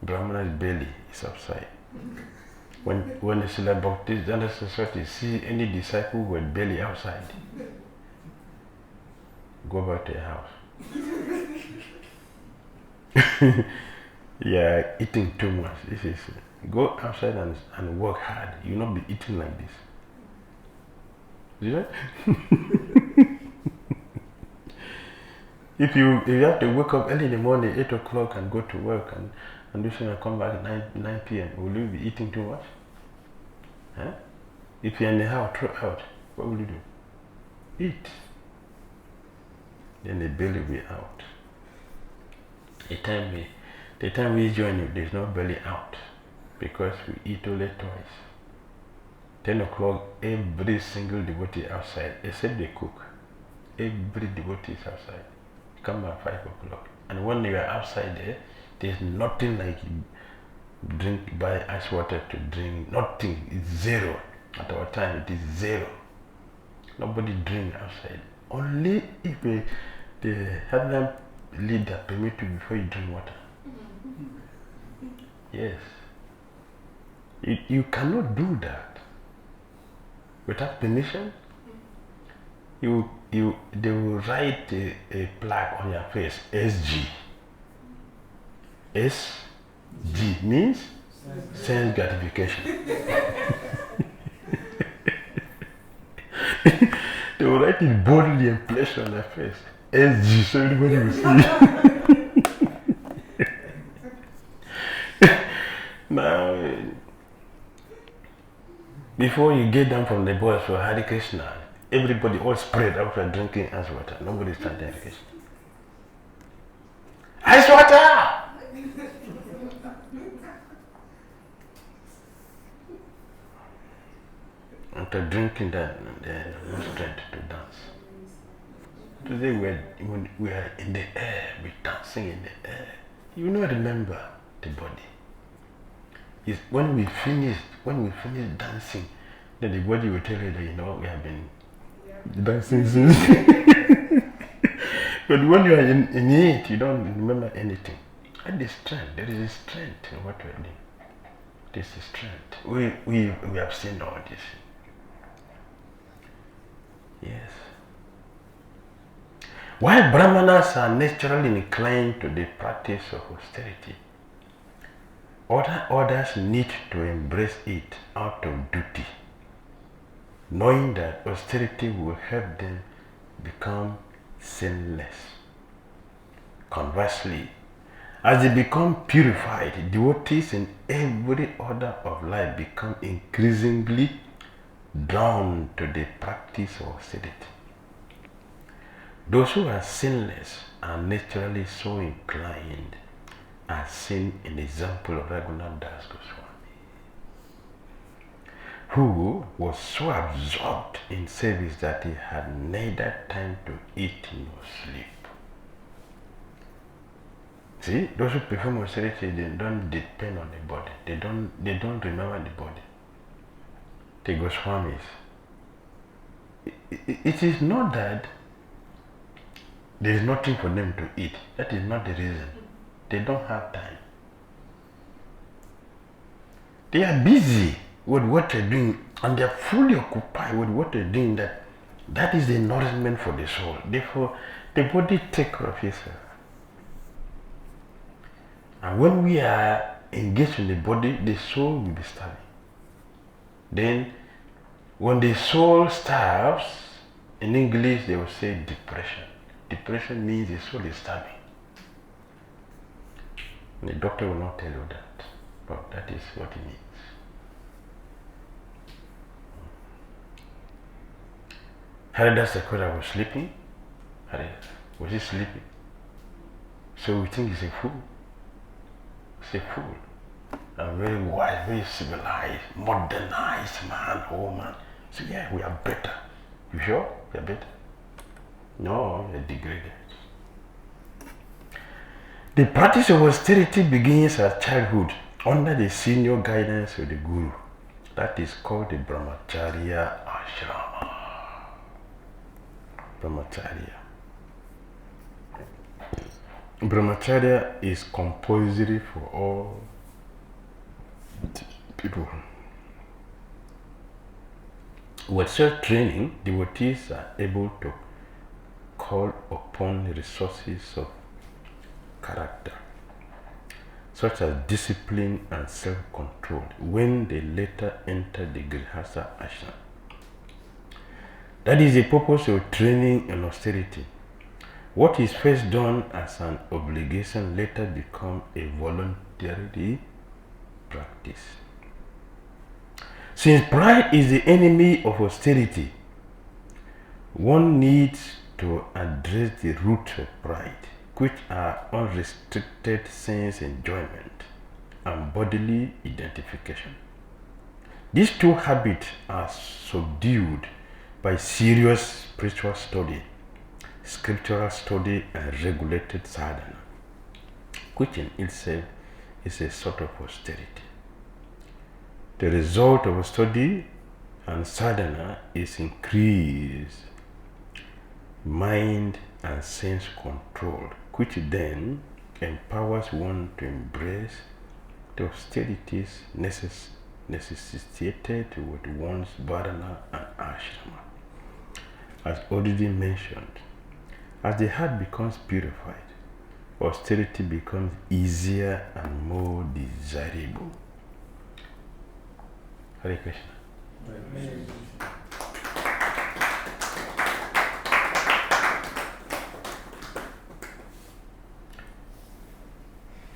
Brahmana's belly is outside. When the Srila Bhakti Saraswati see any disciple with belly outside, go back to your house. Yeah, eating too much. This is go outside and work hard. You'll not be eating like this. Yeah? If you have to wake up early in the morning, 8 o'clock, and go to work and do something and come back at 9 p.m., will you be eating too much? Huh? If you're in the house, throw out. What will you do? Eat. Then the belly will be out. The time we join you, there's no belly out because we eat only twice. 10 o'clock, every single devotee outside, except the cook. Every devotee is outside. Come at 5 o'clock. And when you are outside there, there's nothing like buy ice water to drink. Nothing. It's zero. At our time, it is zero. Nobody drink outside. Only if the headline leader permit you before you drink water. Yes. You cannot do that without permission. They will write a plaque on your face, SG. SG means sense gratification. They will write it boldly and place on their face, SG, so everybody will see. Now, before you get down from the bus for Hare Krishna, everybody all spread after drinking ice water. Nobody's chanting Hare Krishna. Ice water! After drinking that, there's no strength to dance. Today when we are in the air, we're dancing in the air. You not remember the body. It's when we finish dancing, then the body will tell you that we have been dancing since. But when you are in it, you don't remember anything. And the strength, there is a strength in what we are doing. This is strength. We have seen all this. Yes. While Brahmanas are naturally inclined to the practice of austerity, others need to embrace it out of duty, knowing that austerity will help them become sinless. Conversely, As they become purified, devotees in every order of life become increasingly drawn to the practice of austerity. Those who are sinless are naturally so inclined, as seen in the example of Raghunath Das Goswami, who was so absorbed in service that he had neither time to eat nor sleep. See, those who perform austerity, they don't depend on the body. They don't remember the body. The Goswamis. It is not that there is nothing for them to eat. That is not the reason. They don't have time. They are busy with what they're doing, and they're fully occupied with what they're doing. That is the nourishment for the soul. Therefore, the body takes care of itself. And when we are engaged in the body, the soul will be starving. Then, when the soul starves, in English they will say depression. Depression means the soul is starving. And the doctor will not tell you that, but that is what it means. Haridas Thakur was sleeping. Was he sleeping? So we think he's a fool. He's a fool. A very wise, very civilized, modernized man, woman. So yeah, we are better. You sure? We are better? No, we are degraded. The practice of austerity begins at childhood under the senior guidance of the Guru. That is called the Brahmacharya Ashrama. Brahmacharya. Brahmacharya is compulsory for all people. With such training, devotees are able to call upon resources of character, such as discipline and self-control, when they later enter the Grihastha ashram. That is the purpose of training in austerity. What is first done as an obligation later becomes a voluntary practice. Since pride is the enemy of austerity, one needs to address the roots of pride, which are unrestricted sense enjoyment and bodily identification. These two habits are subdued by serious spiritual study, scriptural study, and regulated sadhana, which in itself is a sort of austerity. The result of study and sadhana is increased mind and sense control, which then empowers one to embrace the austerities necessitated with one's bharana and ashrama. As already mentioned, as the heart becomes purified, austerity becomes easier and more desirable. Hare Krishna. Amen.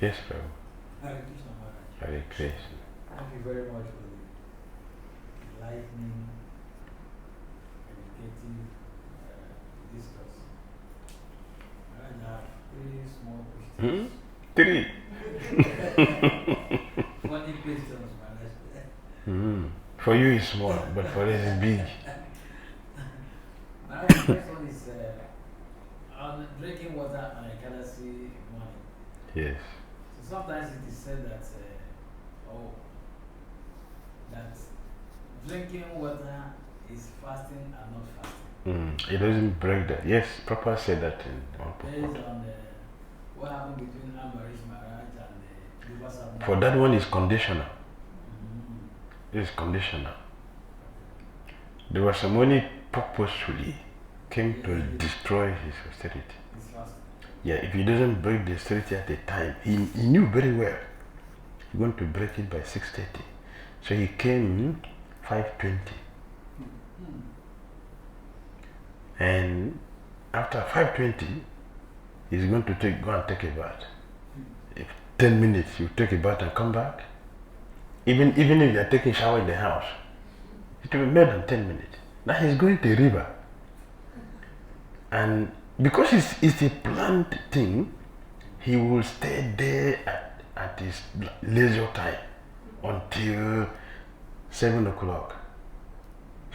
Yes, Prabhu. Hare Krishna Maharaj. Hare Krishna. Thank you very much for the enlightening, educative discourse. I have 3 small questions. 3. Funny questions, Maharaj. For you it's small, but for us it's big. My first one is on drinking water on a Ekadasi morning. Yes. So sometimes it is said that that drinking water is fasting and not fasting. It doesn't break that. Yes, Prabhupada said that in one Based purport. on what happened between Ambarish Maharaj and the Devasa. For that one is conditional. It is conditional. There was someone purposefully came to destroy his austerity. It's fasting. Yeah, if he doesn't break the austerity at the time, he knew very well he's going to break it by 6:30. So he came 5:20. And after 5:20, he's going to go and take a bath. If 10 minutes, you take a bath and come back. Even if you are taking a shower in the house, it will be more than 10 minutes. Now he's going to the river. And because it's a planned thing, he will stay there at his leisure time until 7 o'clock.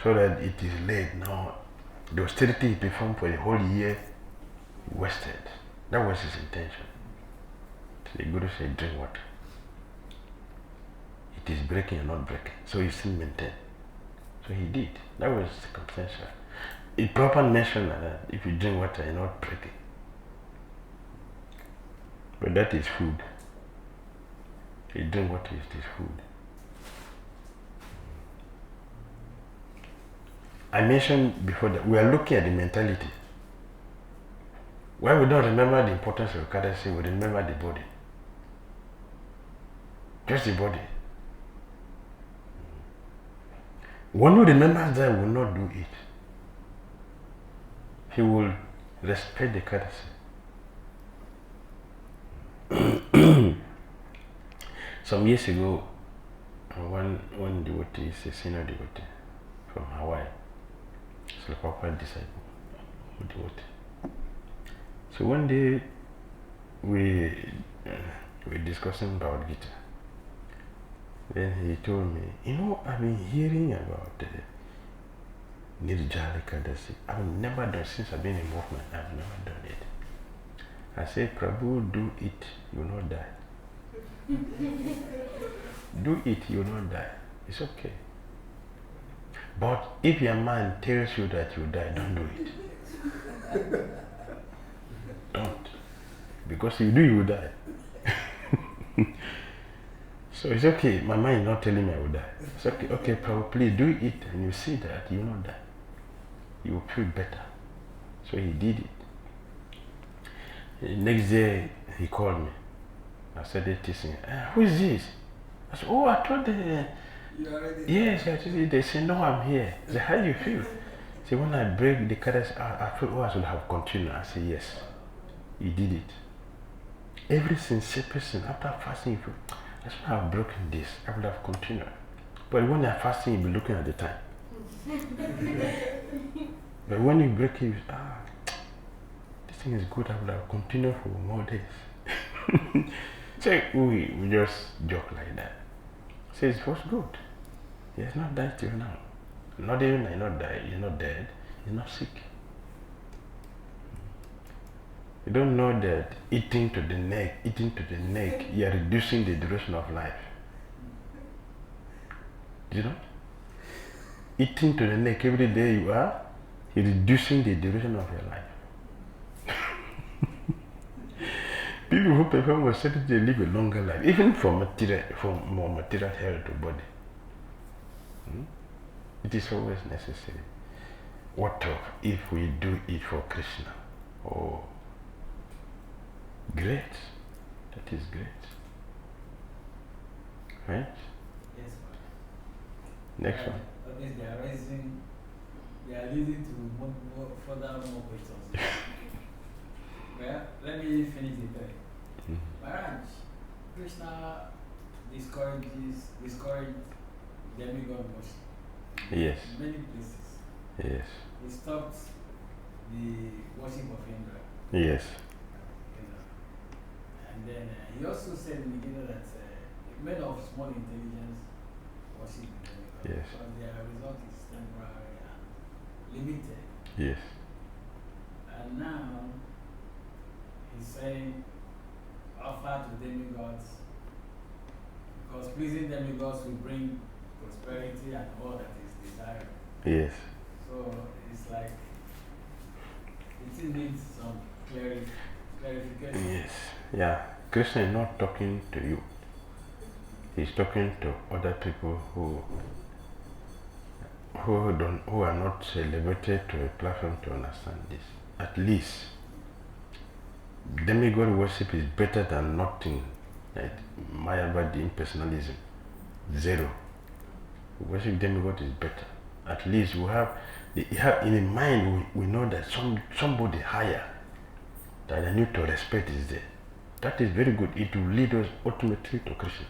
So that it is late. Now, the austerity he performed for the whole year wasted. That was his intention. So the Guru said, drink water. It is breaking and not breaking. So he still maintained. So he did. That was circumstantial. It proper mentioned that if you drink water, you're not breaking. But that is food. You drink water, it is food. I mentioned before that we are looking at the mentality. When we don't remember the importance of Eucharisty, we remember the body. Just the body. One who remembers that will not do it. He will respect the Eucharisty. Some years ago, one devotee, a senior devotee from Hawaii, it's a proper disciple, devotee. So one day we were discussing about Gita. Then he told me, I've been hearing about Nirjala Ekadasi. I've never done since I've been in movement. I've never done it. I said, Prabhu, do it, you will not die. Do it, you will not die. It's okay. But if your mind tells you that you die, don't do it. Don't. Because if you do, you will die. So it's okay. My mind is not telling me I will die. It's okay. Okay, Prabhu, please do it, and you see that you will not die. You will feel better. So he did it. The next day, he called me. I started teasing. Who is this? I said, oh, I thought yes, actually, they said, no, I'm here. I said, how do you feel? He said, when I break the carrots, I feel, I should have continued. I said, yes, you did it. Every sincere person, after fasting, you feel, I should have broken this. I would have continued. But when you're fasting, you'll be looking at the time. But when you break it, this thing is good. I would have continued for more days. So we just joke like that. Says it was good. He has not died till now. Not even he's not died, he's not dead, he's not sick. You don't know that eating to the neck, you are reducing the duration of life. Do you know? Eating to the neck every day you're reducing the duration of your life. People who perform austerity, they live a longer life, even for more material health to body. It is always necessary. What of if we do it for Krishna? Oh, great. That is great. Right? Yes, Next one. That means they are leading to further more questions. Well, let me finish the third. Maharaj, Krishna discouraged demigod worship. Yes. In many places. Yes. He stopped the worship of Indra. Yes. And then he also said in the beginning that men of small intelligence worship the demigod. Yes. Because their result is temporary and limited. Yes. And now he's saying offer to demigods, because pleasing demigods will bring prosperity and all that is desired. Yes. So it's like it needs some clarification. Yes. Yeah. Krishna is not talking to you. He's talking to other people who are not elevated to a platform to understand this. At least demigod worship is better than nothing, like Mayavadi impersonalism. Zero. Worship demigod is better. At least we have in the mind we know that somebody higher that I need to respect is there. That is very good. It will lead us ultimately to Krishna.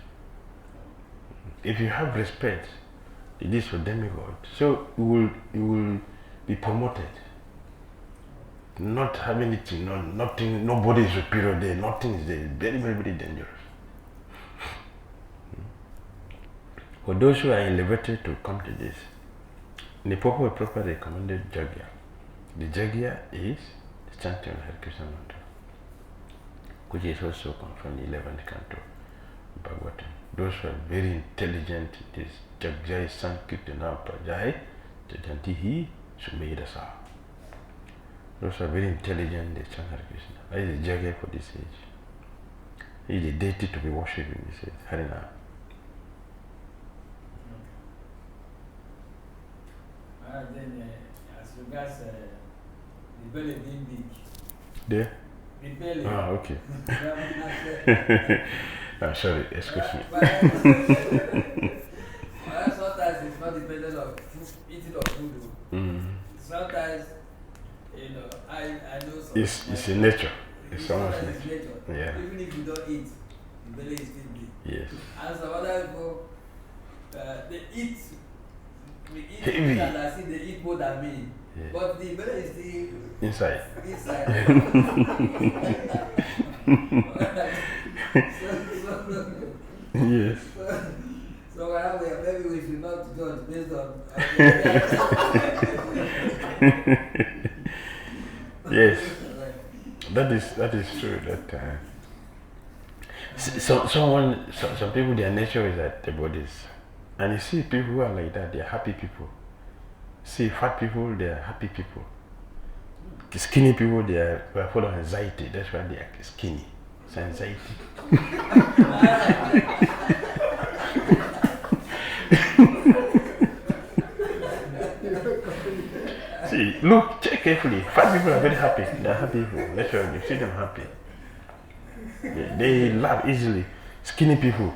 If you have respect, it is for demigod. So you will be promoted. Not having anything, nothing, nobody is superior there, nothing is there. Very, very, very dangerous. For those who are elevated to come to this, in the Purport Proper recommended Jagya. The Jagya is the chanting of Hare Krishna mantra, which is also confirmed in the 11th canto of Bhagavatam. Those who are very intelligent, this Jagjai Sankirtana Prajai Jajantihi Sumedasa. Those who are very intelligent, they chant Hare Krishna. That is the Jagya for this age. He is the deity to be worshipped in this age, Harinam. Then, as regards the belly being big. There? The belly. Ah, okay. Sorry, excuse me. Sometimes it's not dependent on eating of food. Sometimes, I know some. It's in nature. It's almost nature. Yeah. Even if you don't eat, the belly is still big. Yes. And some other people, they eat. We eat heavy. And I see they eat more than me. Yeah. But the belly is still inside. Yes. So maybe we should not judge based on. Yes, that is true. That some people, their nature is that their bodies, and you see people who are like that, they are happy people. See fat people, they are happy people. The skinny people, they are full of anxiety. That's why they are skinny. It's anxiety. See, look, check carefully. Fat people are very happy. They are happy people. Naturally, you see them happy. They laugh easily. Skinny people,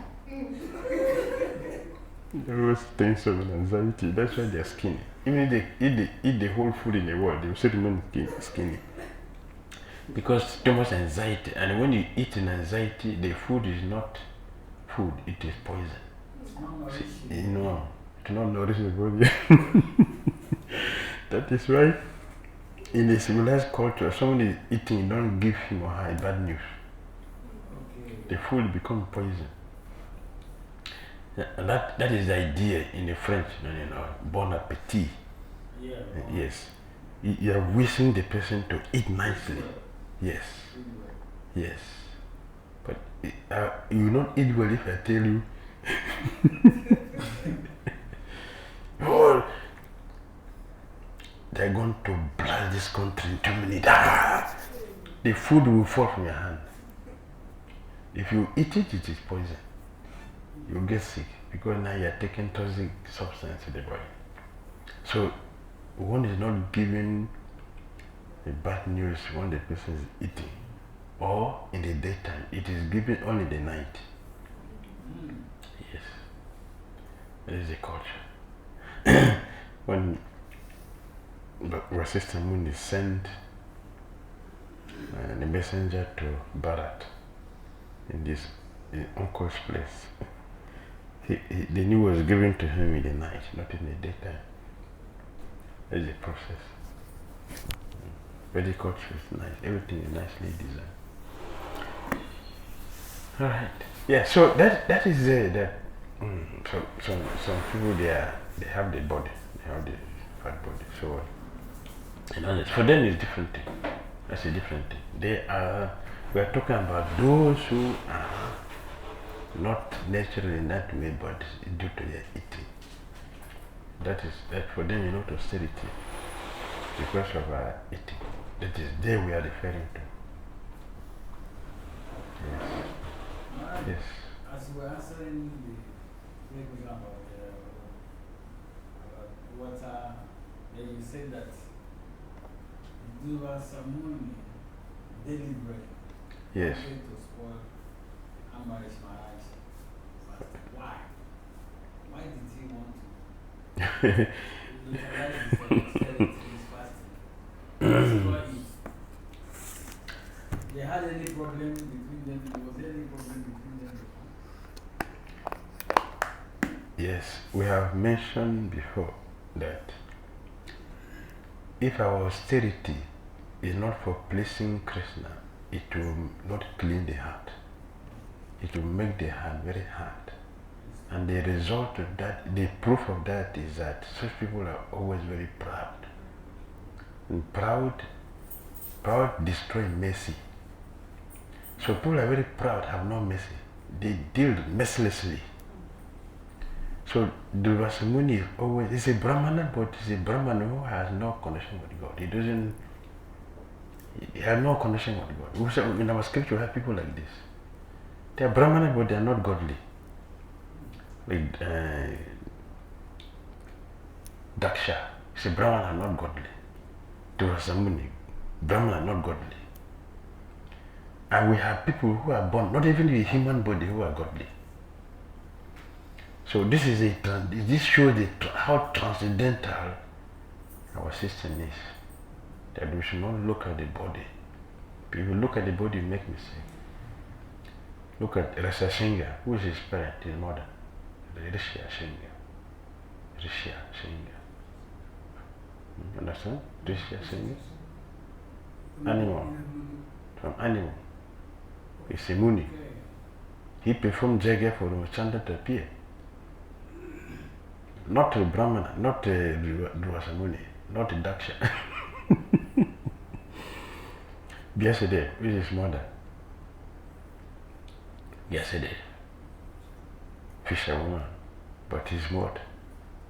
they always tense of anxiety. That's why they are skinny. Even if they eat the whole food in the world, they will still remain skinny. Because too much anxiety. And when you eat in anxiety, the food is not food, it is poison. See, it will not nourish the body. That is why in a civilized culture, someone is eating, don't give him or her bad news. Okay. The food becomes poison. And that is the idea in the French, bon appetit. Yeah. Yes. You are wishing the person to eat nicely. Yes. Yes. But you will not eat well if I tell you. Oh, they're going to blast this country in 2 minutes. The food will fall from your hand. If you eat it, it is poison. You'll get sick because now you're taking toxic substance to the body. So one is not giving the bad news when the person is eating, or in the daytime. It is given only the night. Yes. That is the culture. When Sister Muni sent the messenger to Bharat in uncle's place, the news was given to him in the night, not in the daytime. That is the process. Very culture is nice. Everything is nicely designed. All right. Yeah. So that is that. Some people they have the body, they have the fat body. So for them it's different thing. That's a different thing. We are talking about those who are not naturally in that way, but due to their eating. That for them, austerity because of our eating. That is there we are referring to. Yes. Yes. As we were answering the question about water, then you said that you do some daily bread. Yes. To spoil Ambarish Maharaj. But why? Why did he want to utilize his fasting? They had any problem between them Yes, we have mentioned before that if our austerity is not for pleasing Krishna, it will not clean the heart. It will make the heart very hard. And the result of that, the proof of that is that such people are always very proud. And proud destroy mercy. So people are very proud, have no mercy. They deal mercilessly. So Durvasa Muni is always, he's a Brahmana, but he's a Brahmana who has no connection with God. He has no connection with God. In our scripture, we have people like this. They are Brahmana, but they are not godly. Like Daksha, he's a Brahmana, not godly. Durvasa Muni, Brahmana, not godly. And we have people who are born, not even with a human body, who are godly. So this shows how transcendental our system is. That we should not look at the body. If you look at the body, you make mistake. Look at Rasa Singha, who is his parent, his mother. Rishya Singha. Understand? Rishya Singha? Animal. From animal. It's a Muni. He performed Jagya for Ramachandra to appear. Not a Brahmana, not a Durvasa Muni, not a Daksha. Yesterday, with his mother. Yesterday, fisherwoman, but his what?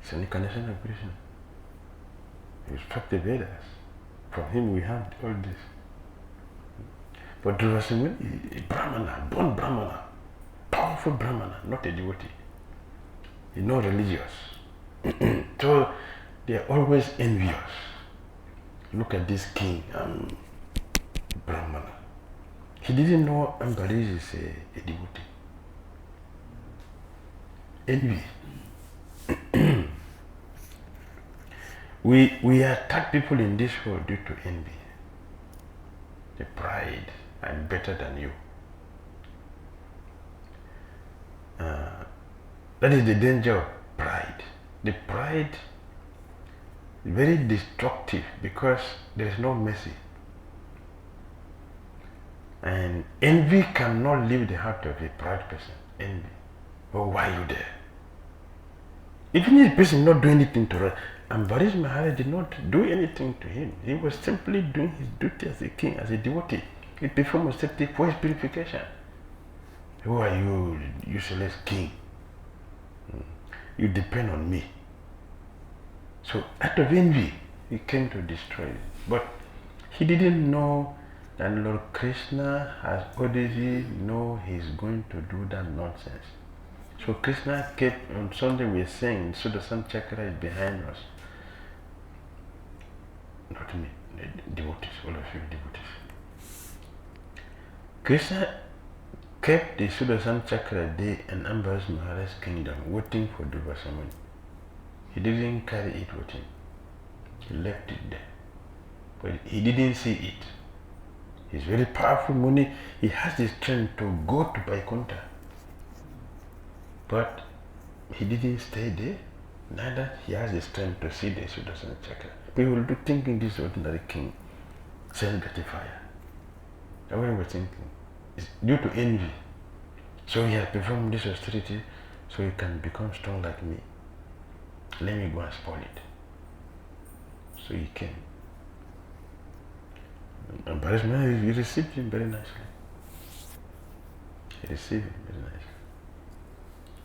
It's an incarnation of Krishna. He respects the Vedas. From him we have all this. But Durvasa Muni, a Brahmana, born Brahmana, powerful Brahmana, not a devotee. He's not religious. So they are always envious. Look at this king, Brahmana. He didn't know Ambarish is a devotee. Envy. we attack people in this world due to envy. The pride, I'm better than you. That is the danger of pride. The pride is very destructive because there is no mercy. And envy cannot leave the heart of a proud person. Envy. Oh, why are you there? Even if the person not doing anything to her, Ambarish Maharaj did not do anything to him. He was simply doing his duty as a king, as a devotee. He performed austerity for his purification. Who are you, useless king? You depend on me. So out of envy, he came to destroy it. But he didn't know that Lord Krishna has already know he's going to do that nonsense. So Krishna kept, on Sunday we are saying, Sudarshan Chakra is behind us. Not me, devotees, all of you devotees. Krishna kept the Sudarshan Chakra there in Ambarish Maharaj's kingdom, waiting for Durvasa Muni. He didn't carry it with him. He left it there. But he didn't see it. He's very powerful Muni. He has the strength to go to Vaikuntha. But he didn't stay there. Neither he has the strength to see the Sudarshan Chakra. People will be thinking this ordinary king, self-gratifier. That's what we're thinking. It's due to envy. So he has performed this austerity so he can become strong like me. Let me go and spoil it. So he came. And Parishman, he received him very nicely. He received him very nicely.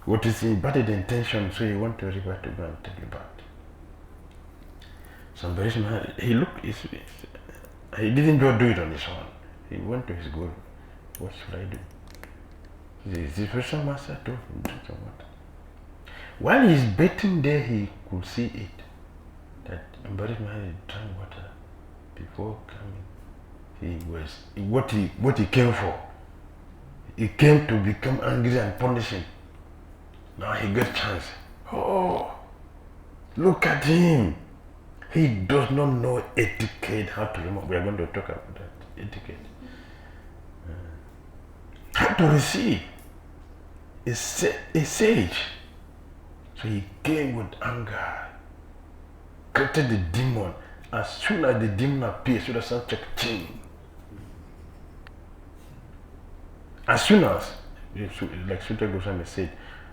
What is he bad intention, so he went to the river to go and take the bath. So Parishman, he looked, he didn't just do it on his own. He went to his guru. What should I do? The first master told him, drink some water. While he's bathing there, he could see it. That Ambarish Maharaj drank water before coming. What he came for. He came to become angry and punish him. Now he gets chance. Oh, look at him. He does not know etiquette, how to remove. We are going to talk about that, etiquette. How to receive. A sage. So So he came with anger, created the demon. As soon as the demon appeared, so the sun checked change. As soon as, like Sutra Goswami said,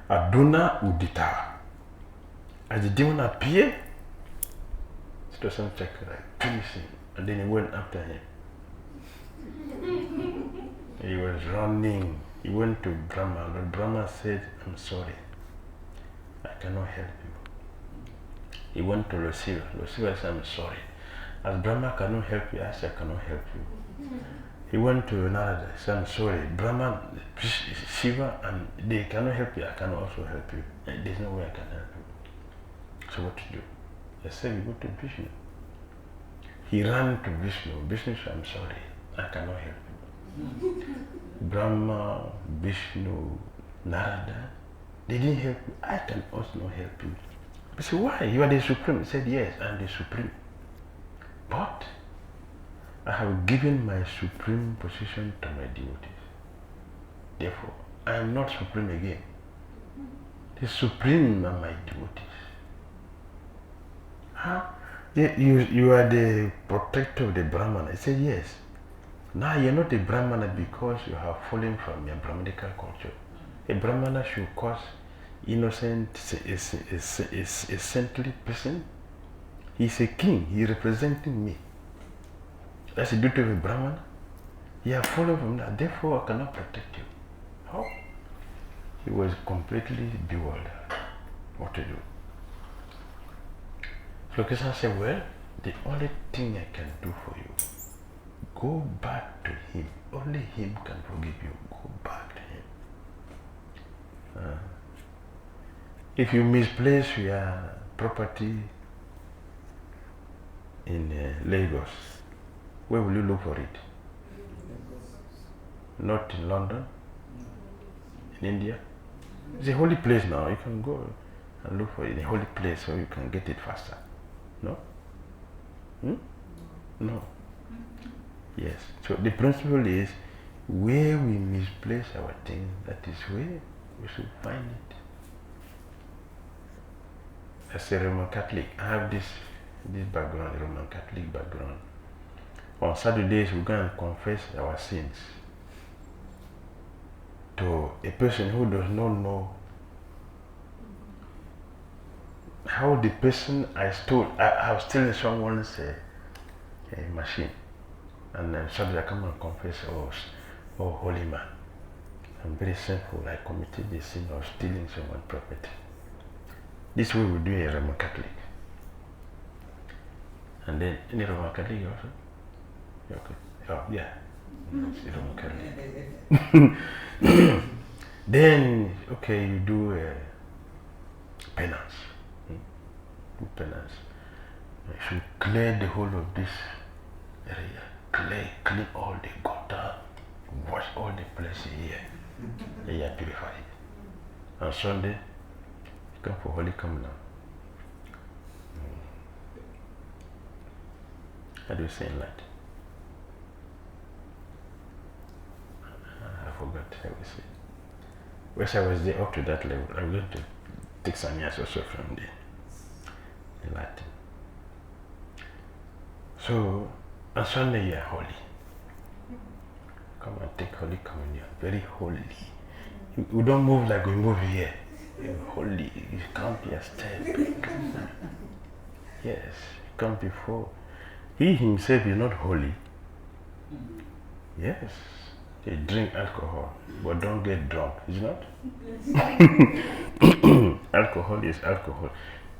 Aduna Udita. As the demon appeared, so the sun checked, like, finishing. And then he went after him. He was running. He went to Brahma, but Brahma said, I'm sorry. I cannot help you. He went to Lucifer. Lucifer said, I'm sorry. As Brahma cannot help you, I said, I cannot help you. He went to Narada. He said, I'm sorry. Brahma, Shiva, and they cannot help you. I cannot also help you. And there's no way I can help you. So what to do? I said, we go to Vishnu. He ran to Vishnu. Vishnu said, I'm sorry. I cannot help you. Brahma, Vishnu, Narada, they didn't help you. I can also not help you. I said, why? You are the Supreme. He said, yes, I'm the Supreme. But I have given my supreme position to my devotees. Therefore, I am not supreme again. The supreme are my devotees. Huh? You are the protector of the Brahmana. I said, yes. Now you're not a Brahmana because you have fallen from your Brahmanical culture. A Brahmana should cause innocent, a saintly person. He's a king. He's representing me. That's the duty of a Brahmana. You have fallen from that. Therefore, I cannot protect you. How? He was completely bewildered. What to do? So Krishna said, well, the only thing I can do for you, go back to him. Only him can forgive you. Go back to him. If you misplace your property in Lagos, where will you look for it? Not in London? In India? It's a holy place now. You can go and look for it in a holy place so you can get it faster. No? No. Yes. So the principle is where we misplace our thing, that is where we should find it. As a Roman Catholic, I have this background, Roman Catholic background. On Saturdays, we go and confess our sins to a person who does not know how the person I have stolen someone's machine, and then Saturday I come and confess, oh holy man, I'm very sinful. I committed the sin of stealing someone's property. This way we do a Roman Catholic. And then any Roman Catholic also? Okay. Oh yeah. It's Roman Catholic. Then okay, you do penance. Do penance. You should clear the whole of this area. Clean all the gutter, wash all the places here. Then you are purified. On Sunday, come for Holy Communion. How do you say in Latin? I forgot how we say. Once I was there up to that level, I'm going to take some years also from there in Latin. So on Sunday you are holy. Come and take Holy Communion. Very holy. You don't move like we move here. You're holy. You count your step. Yes, you come before. He himself is not holy. Yes, they drink alcohol, but don't get drunk, is it not? Alcohol is alcohol.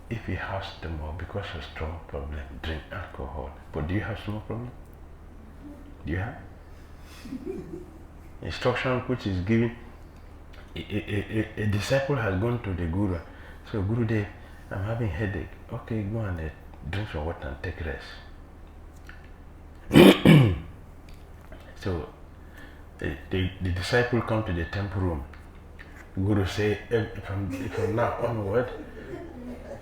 If you have stomach because of strong problem, drink alcohol. But do you have stomach problem? Do you have? Instruction which is given, a disciple has gone to the Guru. So Gurudev, I'm having headache. Okay, go and drink some water and take rest. So the disciple come to the temple room. Guru say, from now onward,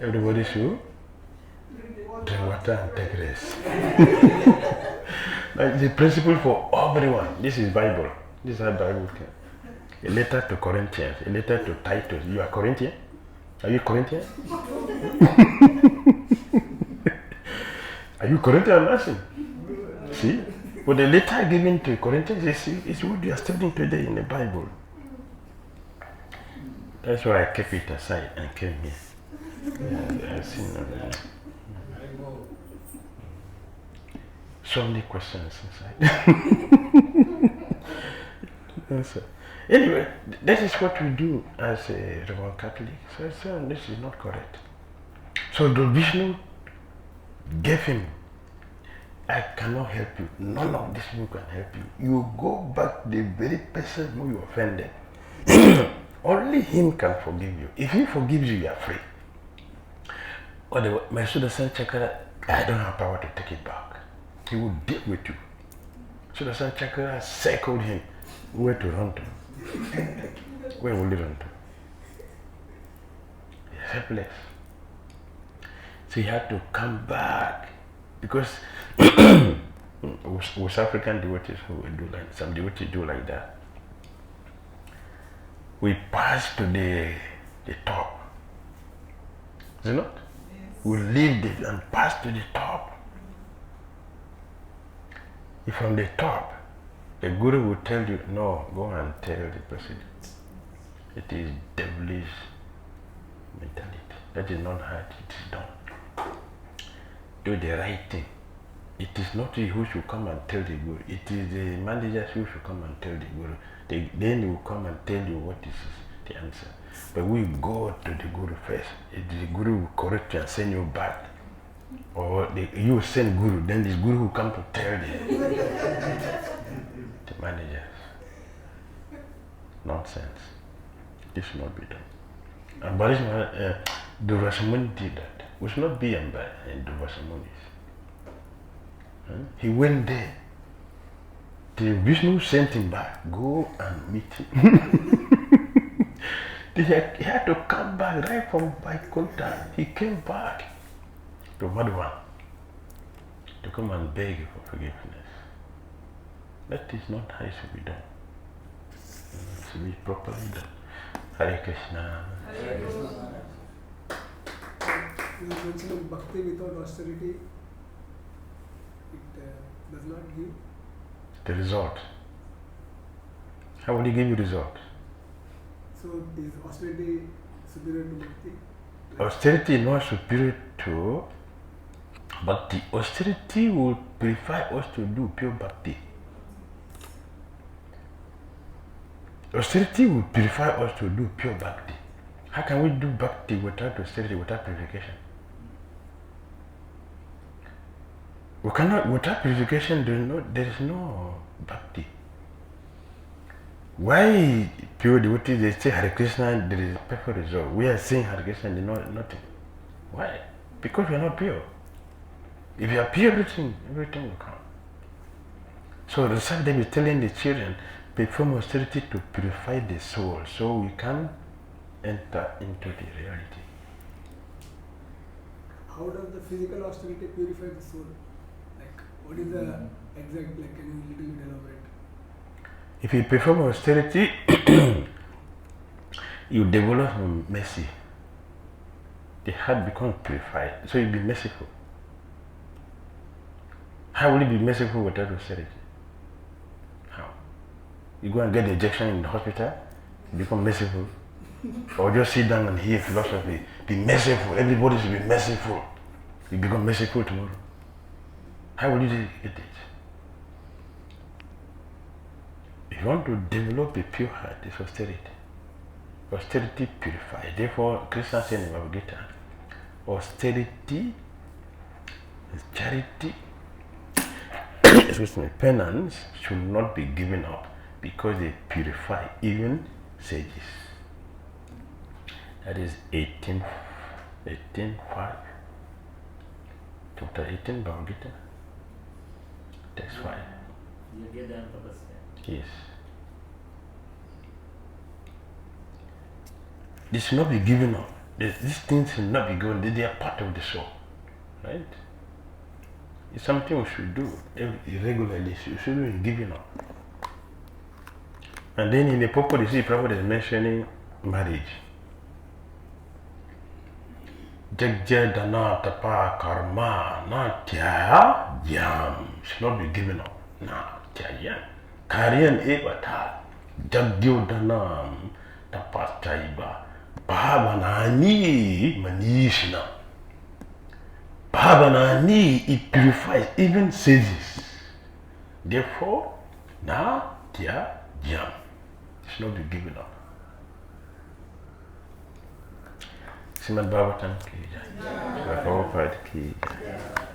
everybody should drink water and take rest. Like the principle for everyone. This is Bible. This is how Bible came. A letter to Corinthians, a letter to Titus. You are Corinthian? Are you Corinthian? Are you Corinthian or nothing? See? But the letter given to Corinthians is what you are studying today in the Bible. That's why I kept it aside and came here. Yeah, I've seen so many questions inside. Yes, anyway, that is what we do as a Roman Catholic. So this is not correct. So the Vishnu gave him, I cannot help you. None of these people can help you. You go back to the very person who you offended. Only him can forgive you. If he forgives you, you are free. Or the Sudasan Chakra, I don't have power to take it back. He will deal with you. Sudasan Chakra circled him. Where to run to? Where will he run to? He's helpless. So he had to come back. Because with African devotees who will do like, some devotees do like that. We pass to the top. Is it not? Yes. We leave it and pass to the top. If from the top, the Guru will tell you, no, go and tell the president. It is devilish mentality. That is not how it is done. Do the right thing. It is not you who should come and tell the Guru. It is the managers who should come and tell the Guru. Then he will come and tell you what is the answer. But we go to the Guru first. If the Guru will correct you and send you back. Or you send Guru, then this Guru will come to tell the managers. Nonsense. This should not be done. And Durasamuni did that. We should not be in Durasamunis. He went there. The Vishnu sent him back. Go and meet him. He had to come back right from Vaikuntha. He came back to Madhuvan to come and beg for forgiveness. That is not how it should be done. It should be properly done. Hare Krishna. Hare Krishna. You mentioned bhakti without austerity. It does not give the result. How will he give you result? So is austerity superior to bhakti? Austerity is not superior to bhakti. Austerity will prefer us to do pure bhakti. Austerity will purify us to do pure bhakti. How can we do bhakti without austerity, without purification? We cannot, without purification, there is no bhakti. Why pure devotees, they say Hare Krishna, there is a perfect result. We are saying Hare Krishna, they know nothing. Why? Because we are not pure. If you are pure, everything will come. So the same day we're telling the children, perform austerity to purify the soul so we can enter into the reality. How does the physical austerity purify the soul? Like, what is the exact, like, can you little bit elaborate? If you perform austerity, you develop mercy. The heart becomes purified, so you'll be merciful. How will you be merciful without austerity? How? You go and get the injection in the hospital, you become merciful. Or just sit down and hear philosophy. Be merciful. Everybody should be merciful. You become merciful tomorrow. How will you get it? If you want to develop a pure heart, it's austerity. Austerity purifies. Therefore, Krishna said in Bhagavad Gita, austerity, charity, excuse me, penance should not be given up because they purify even sages. That is 18:5. Chapter 18, Bhagavad Gita. Text 5. Yes. This should not be given up. These things should not be given. They are part of the soul. Right? It's something we should do regularly. We shouldn't be giving up. And then in the purport, you see, Prabhupada is mentioning marriage. Jagja Dana Tapa Karma Na Tia Yam should not be given up. Na Tia Yam. Karian Ebata Jagyo Danam Tapa Chaiba Bhavanani Manishna. Bhavanani, it purifies even sages. Therefore, Na Tia Yam should not be given up. Simad Bhavatan ki jai. Prabhupada ki jai.